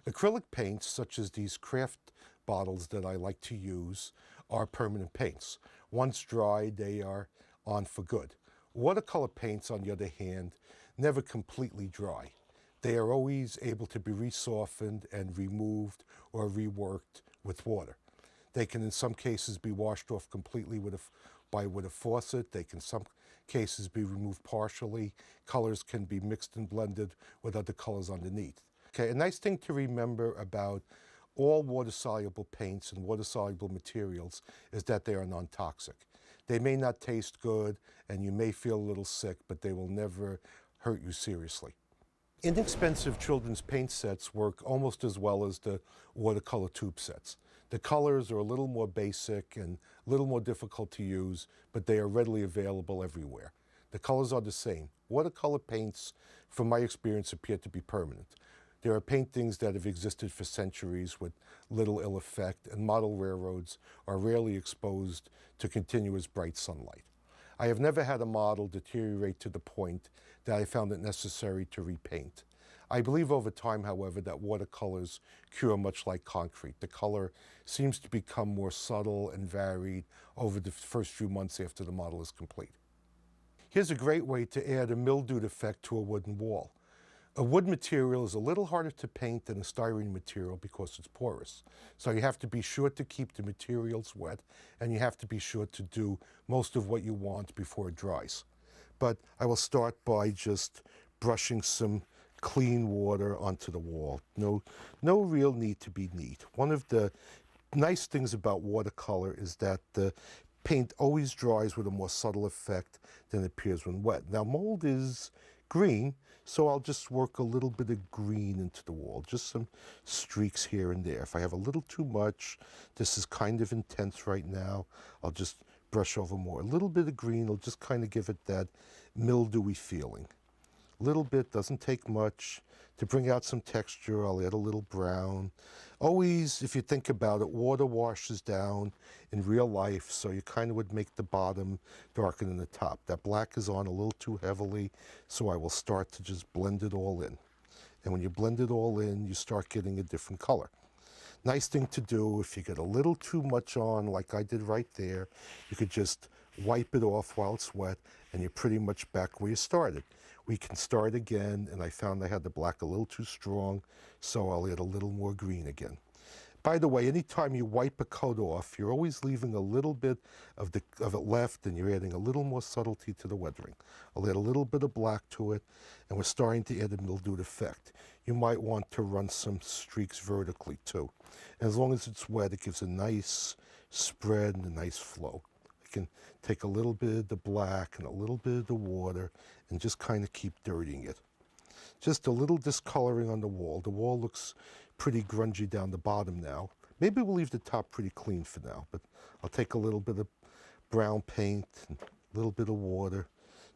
Acrylic paints, such as these craft bottles that I like to use, are permanent paints. Once dried, they are on for good. Watercolor paints, on the other hand, never completely dry. They are always able to be resoftened and removed or reworked with water. They can, in some cases, be washed off completely with a faucet. They can, in some cases, be removed partially. Colors can be mixed and blended with other colors underneath. Okay, a nice thing to remember about all water-soluble paints and water-soluble materials is that they are non-toxic. They may not taste good, and you may feel a little sick, but they will never hurt you seriously. Inexpensive children's paint sets work almost as well as the watercolor tube sets. The colors are a little more basic and a little more difficult to use, but they are readily available everywhere. The colors are the same. Watercolor paints, from my experience, appear to be permanent. There are paintings that have existed for centuries with little ill effect, and model railroads are rarely exposed to continuous bright sunlight. I have never had a model deteriorate to the point that I found it necessary to repaint. I believe over time, however, that watercolors cure much like concrete. The color seems to become more subtle and varied over the first few months after the model is complete. Here's a great way to add a mildewed effect to a wooden wall. A wood material is a little harder to paint than a styrene material because it's porous. So you have to be sure to keep the materials wet, and you have to be sure to do most of what you want before it dries. But I will start by just brushing some clean water onto the wall. No real need to be neat. One of the nice things about watercolor is that the paint always dries with a more subtle effect than it appears when wet. Now, mold is green, so I'll just work a little bit of green into the wall, just some streaks here and there. If I have a little too much, this is kind of intense right now, I'll just brush over more. A little bit of green will just kind of give it that mildewy feeling. A little bit, doesn't take much. To bring out some texture, I'll add a little brown. Always, if you think about it, water washes down in real life, so you kind of would make the bottom darker than the top. That black is on a little too heavily, so I will start to just blend it all in. And when you blend it all in, you start getting a different color. Nice thing to do, if you get a little too much on, like I did right there, you could just wipe it off while it's wet, and you're pretty much back where you started. We can start again, and I found I had the black a little too strong, so I'll add a little more green again. By the way, anytime you wipe a coat off, you're always leaving a little bit of it left, and you're adding a little more subtlety to the weathering. I'll add a little bit of black to it, and we're starting to add a mildewed effect. You might want to run some streaks vertically too. And as long as it's wet, it gives a nice spread and a nice flow. I can take a little bit of the black and a little bit of the water and just kind of keep dirtying it. Just a little discoloring on the wall. The wall looks pretty grungy down the bottom now. Maybe we'll leave the top pretty clean for now, but I'll take a little bit of brown paint and a little bit of water.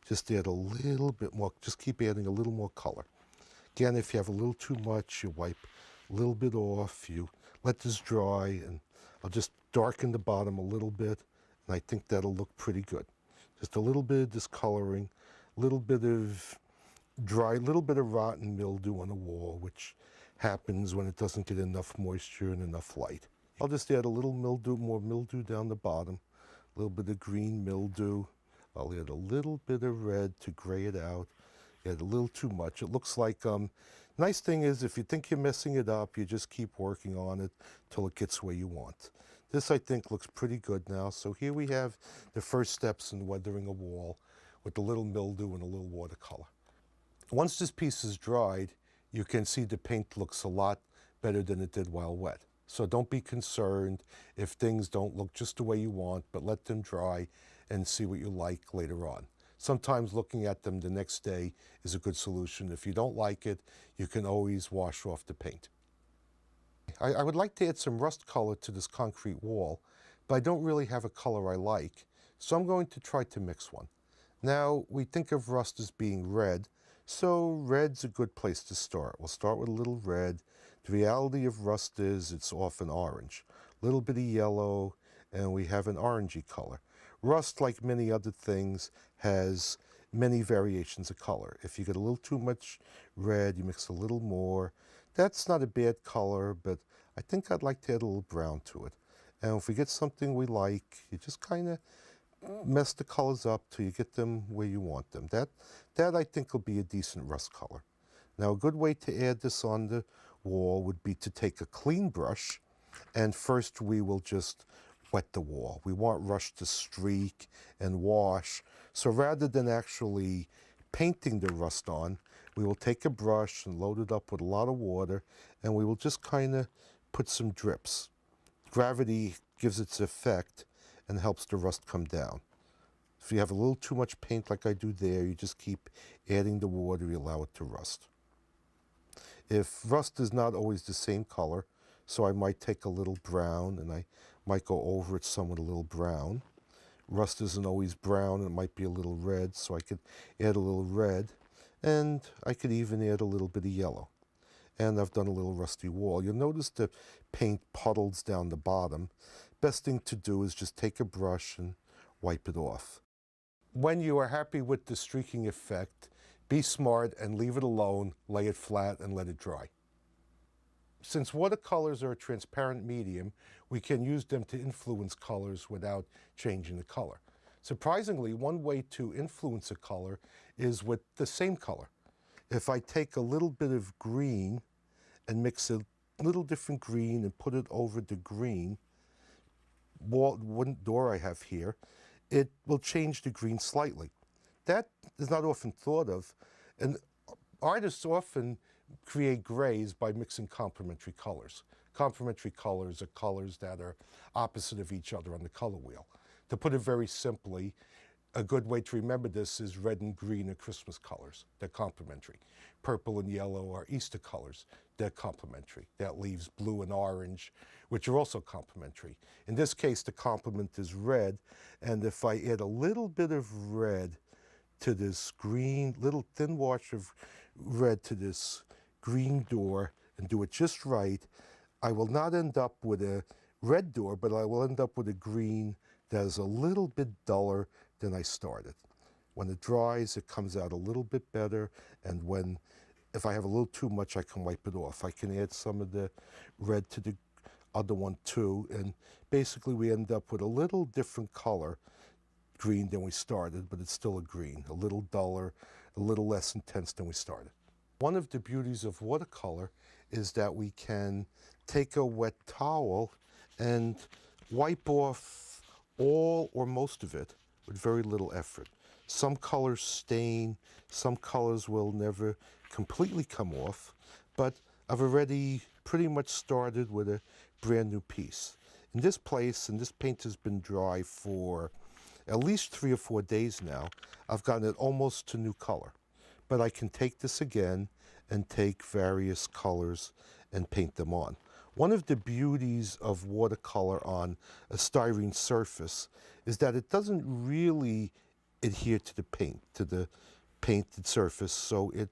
Just add a little bit more, just keep adding a little more color. Again, if you have a little too much, you wipe a little bit off, you let this dry, and I'll just darken the bottom a little bit, and I think that'll look pretty good. Just a little bit of discoloring, a little bit of dry, a little bit of rotten mildew on the wall, which happens when it doesn't get enough moisture and enough light. I'll just add a little mildew, more mildew down the bottom, a little bit of green mildew. I'll add a little bit of red to gray it out. Add a little too much. It looks like, nice thing is if you think you're messing it up, you just keep working on it till it gets where you want. This, I think, looks pretty good now. So here we have the first steps in weathering a wall with a little mildew and a little watercolor. Once this piece is dried, you can see the paint looks a lot better than it did while wet. So don't be concerned if things don't look just the way you want, but let them dry and see what you like later on. Sometimes looking at them the next day is a good solution. If you don't like it, you can always wash off the paint. I would like to add some rust color to this concrete wall, but I don't really have a color I like, so I'm going to try to mix one. Now, we think of rust as being red, so red's a good place to start. We'll start with a little red. The reality of rust is it's often orange. A little bit of yellow, and we have an orangey color. Rust, like many other things, has many variations of color. If you get a little too much red, you mix a little more. That's not a bad color, but I think I'd like to add a little brown to it. And if we get something we like, you just kind of mess the colors up till you get them where you want them. That I think will be a decent rust color. Now, a good way to add this on the wall would be to take a clean brush, and first we will just wet the wall. We want rust to streak and wash. So rather than actually painting the rust on, we will take a brush and load it up with a lot of water, and we will just kind of put some drips. Gravity gives its effect and helps the rust come down. If you have a little too much paint like I do there, you just keep adding the water, you allow it to rust. If rust is not always the same color, so I might take a little brown and I might go over it some with a little brown. Rust isn't always brown, it might be a little red, so I could add a little red, and I could even add a little bit of yellow. And I've done a little rusty wall. You'll notice the paint puddles down the bottom. Best thing to do is just take a brush and wipe it off. When you are happy with the streaking effect, be smart and leave it alone, lay it flat, and let it dry. Since watercolors are a transparent medium, we can use them to influence colors without changing the color. Surprisingly, one way to influence a color is with the same color. If I take a little bit of green and mix a little different green and put it over the green wooden door I have here, it will change the green slightly. That is not often thought of, and artists often create grays by mixing complementary colors. Complementary colors are colors that are opposite of each other on the color wheel. To put it very simply, a good way to remember this is red and green are Christmas colors. They're complementary. Purple and yellow are Easter colors. They're complementary. That leaves blue and orange, which are also complementary. In this case, the complement is red, and if I add a little bit of red to this green, little thin wash of red to this green door and do it just right, I will not end up with a red door, but I will end up with a green that is a little bit duller than I started. When it dries, it comes out a little bit better, and if I have a little too much, I can wipe it off. I can add some of the red to the other one too, and basically we end up with a little different color green than we started, but it's still a green, a little duller, a little less intense than we started. One of the beauties of watercolor is that we can take a wet towel and wipe off all or most of it with very little effort. Some colors stain, some colors will never completely come off, but I've already pretty much started with a brand new piece. In this place, and this paint has been dry for at least 3 or 4 days now, I've gotten it almost to new color. But I can take this again and take various colors and paint them on. One of the beauties of watercolor on a styrene surface is that it doesn't really adhere to the painted surface, so it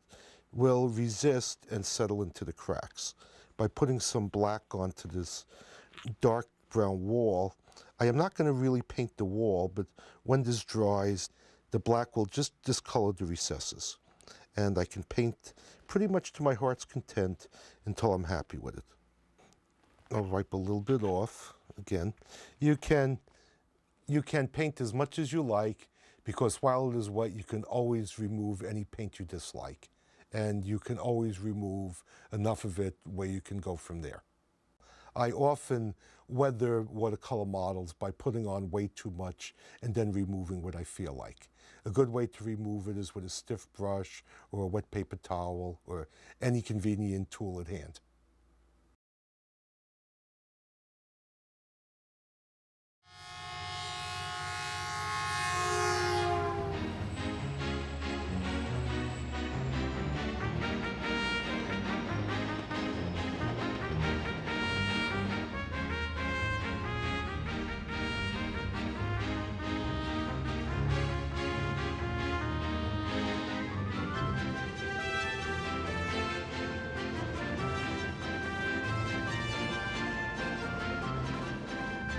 will resist and settle into the cracks. By putting some black onto this dark brown wall, I am not going to really paint the wall, but when this dries, the black will just discolor the recesses. And I can paint pretty much to my heart's content until I'm happy with it. I'll wipe a little bit off again. You can paint as much as you like, because while it is wet, you can always remove any paint you dislike. And you can always remove enough of it where you can go from there. I often weather watercolor models by putting on way too much and then removing what I feel like. A good way to remove it is with a stiff brush or a wet paper towel or any convenient tool at hand.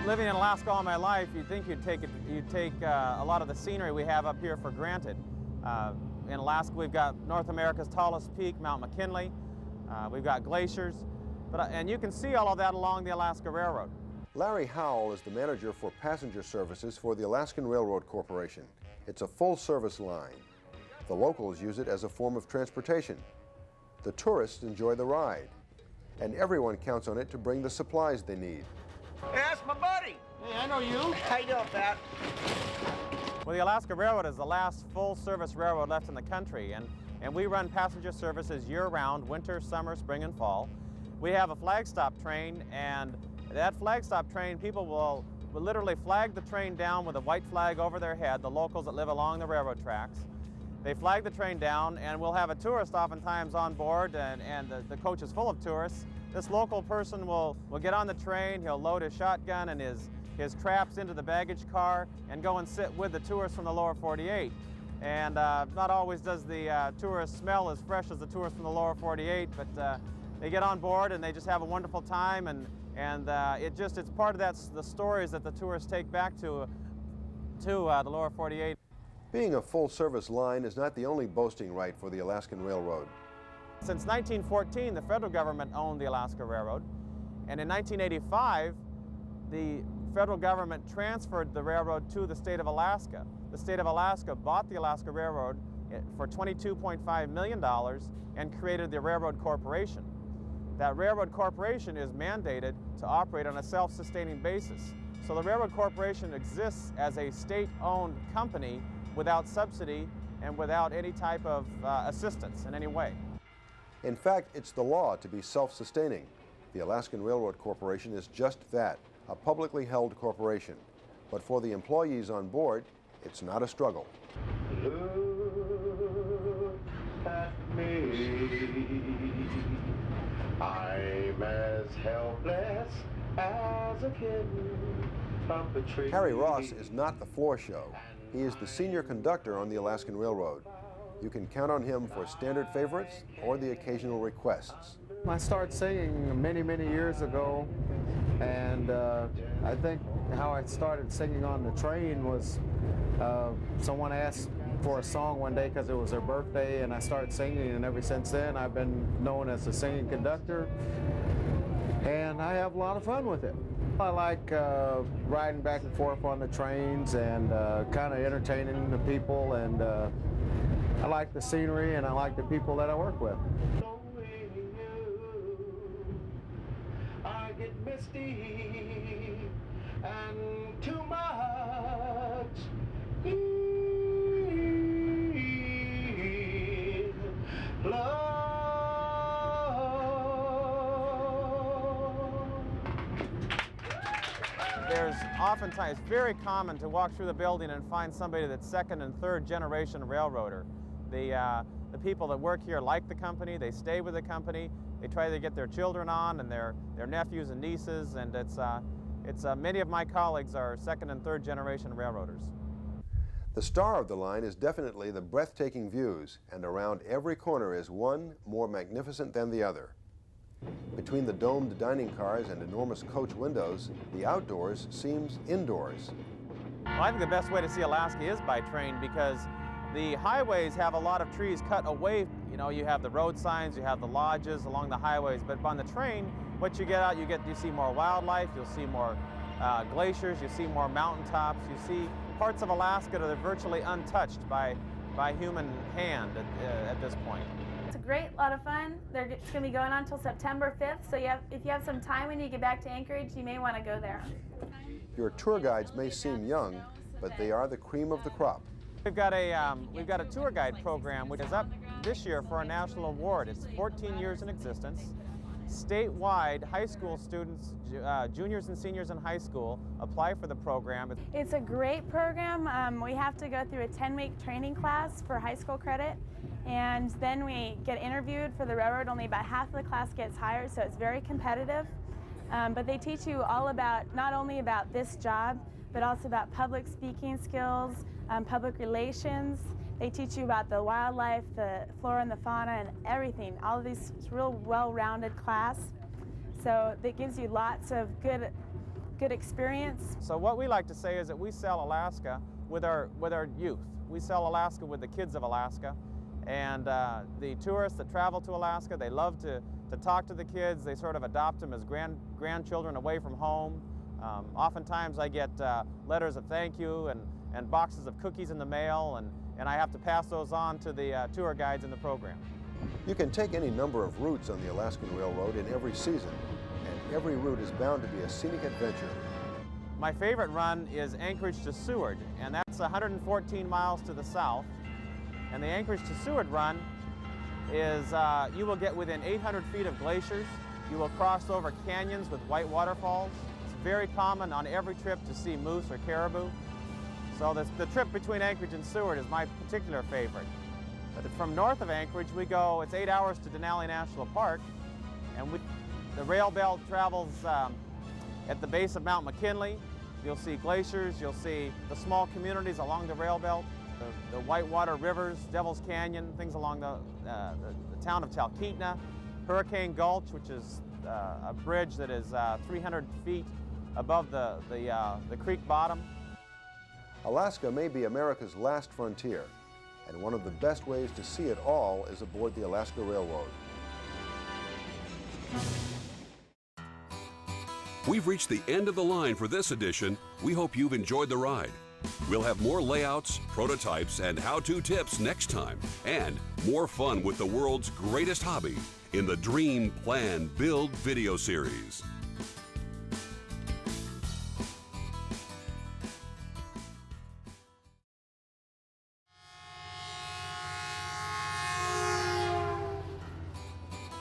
Living in Alaska all my life, you'd think you'd take a lot of the scenery we have up here for granted. In Alaska, we've got North America's tallest peak, Mount McKinley. We've got glaciers, and you can see all of that along the Alaska Railroad. Larry Howell is the manager for passenger services for the Alaskan Railroad Corporation. It's a full-service line. The locals use it as a form of transportation. The tourists enjoy the ride, and everyone counts on it to bring the supplies they need. Hey, that's my buddy. Hey, I know you. How you doing, Pat? Well, the Alaska Railroad is the last full-service railroad left in the country, and we run passenger services year-round, winter, summer, spring, and fall. We have a flag stop train, and that flag stop train, people will literally flag the train down with a white flag over their head, the locals that live along the railroad tracks. They flag the train down, and we'll have a tourist oftentimes on board, and the coach is full of tourists. This local person will get on the train, he'll load his shotgun and his traps into the baggage car and go and sit with the tourists from the lower 48. And not always does the tourist smell as fresh as the tourists from the lower 48, but they get on board and they just have a wonderful time, and it's part of the stories that the tourists take back to the lower 48. Being a full-service line is not the only boasting right for the Alaskan Railroad. Since 1914, the federal government owned the Alaska Railroad, and in 1985, the federal government transferred the railroad to the state of Alaska. The state of Alaska bought the Alaska Railroad for $22.5 million and created the Railroad Corporation. That Railroad Corporation is mandated to operate on a self-sustaining basis. So the Railroad Corporation exists as a state-owned company without subsidy and without any type of assistance in any way. In fact, it's the law to be self-sustaining. The Alaskan Railroad Corporation is just that, a publicly held corporation. But for the employees on board, it's not a struggle. Look at me. I'm as helpless as a kitten up a tree. Harry Ross is not the floor show. He is the senior conductor on the Alaskan Railroad. You can count on him for standard favorites or the occasional requests. I started singing many, many years ago, and I think how I started singing on the train was someone asked for a song one day because it was their birthday, and I started singing, and ever since then I've been known as the singing conductor. and I have a lot of fun with it. I like riding back and forth on the trains and kind of entertaining the people, and I like the scenery and I like the people that I work with. I get misty and too much love. There's oftentimes, it's very common to walk through the building and find somebody that's second and third generation railroader. The people that work here like the company, they stay with the company, they try to get their children on and their nephews and nieces, and it's many of my colleagues are second and third generation railroaders. The star of the line is definitely the breathtaking views, and around every corner is one more magnificent than the other. Between the domed dining cars and enormous coach windows, the outdoors seems indoors. Well, I think the best way to see Alaska is by train, because the highways have a lot of trees cut away. You know, you have the road signs, you have the lodges along the highways, but on the train, what you get out, you see more wildlife, you'll see more glaciers, you see more mountaintops, you see parts of Alaska that are virtually untouched by human hand at this point. It's a great lot of fun. It's going to be going on until September 5th, so if you have some time when you get back to Anchorage, you may want to go there. Your tour guides may seem young, but they are the cream of the crop. We've got a tour guide program which is up this year for a national award. It's 14 years in existence. Statewide, high school students, juniors and seniors in high school, apply for the program. It's a great program. We have to go through a 10-week training class for high school credit, and then we get interviewed for the railroad. Only about half of the class gets hired, so it's very competitive. But they teach you all about, not only about this job, but also about public speaking skills, public relations. They teach you about the wildlife, the flora and the fauna, and everything. All of these, it's a real well-rounded class. So that gives you lots of good experience. So what we like to say is that we sell Alaska with our youth. We sell Alaska with the kids of Alaska. And the tourists that travel to Alaska, they love to talk to the kids. They sort of adopt them as grandchildren away from home. Oftentimes I get letters of thank you and boxes of cookies in the mail, and I have to pass those on to the tour guides in the program. You can take any number of routes on the Alaskan Railroad in every season, and every route is bound to be a scenic adventure. My favorite run is Anchorage to Seward, and that's 114 miles to the south. And the Anchorage to Seward run is, you will get within 800 feet of glaciers. You will cross over canyons with white waterfalls. It's very common on every trip to see moose or caribou. So the trip between Anchorage and Seward is my particular favorite. But from north of Anchorage, it's 8 hours to Denali National Park, and the rail belt travels at the base of Mount McKinley. You'll see glaciers, you'll see the small communities along the rail belt, the whitewater rivers, Devil's Canyon, things along the town of Talkeetna, Hurricane Gulch, which is a bridge that is 300 feet above the creek bottom. Alaska may be America's last frontier, and one of the best ways to see it all is aboard the Alaska Railroad. We've reached the end of the line for this edition. We hope you've enjoyed the ride. We'll have more layouts, prototypes, and how-to tips next time, and more fun with the world's greatest hobby in the Dream, Plan, Build video series.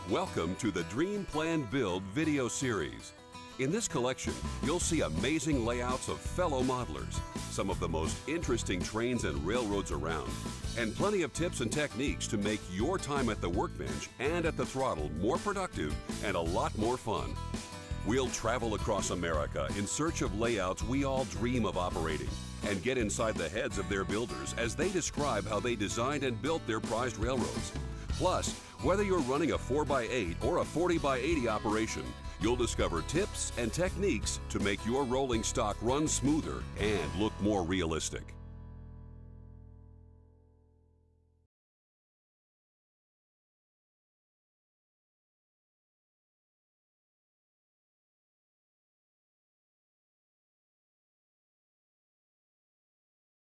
Welcome to the Dream, Plan, Build video series. In this collection, you'll see amazing layouts of fellow modelers, some of the most interesting trains and railroads around, and plenty of tips and techniques to make your time at the workbench and at the throttle more productive and a lot more fun. We'll travel across America in search of layouts we all dream of operating and get inside the heads of their builders as they describe how they designed and built their prized railroads. Plus, whether you're running a 4x8 or a 40x80 operation, you'll discover tips and techniques to make your rolling stock run smoother and look more realistic.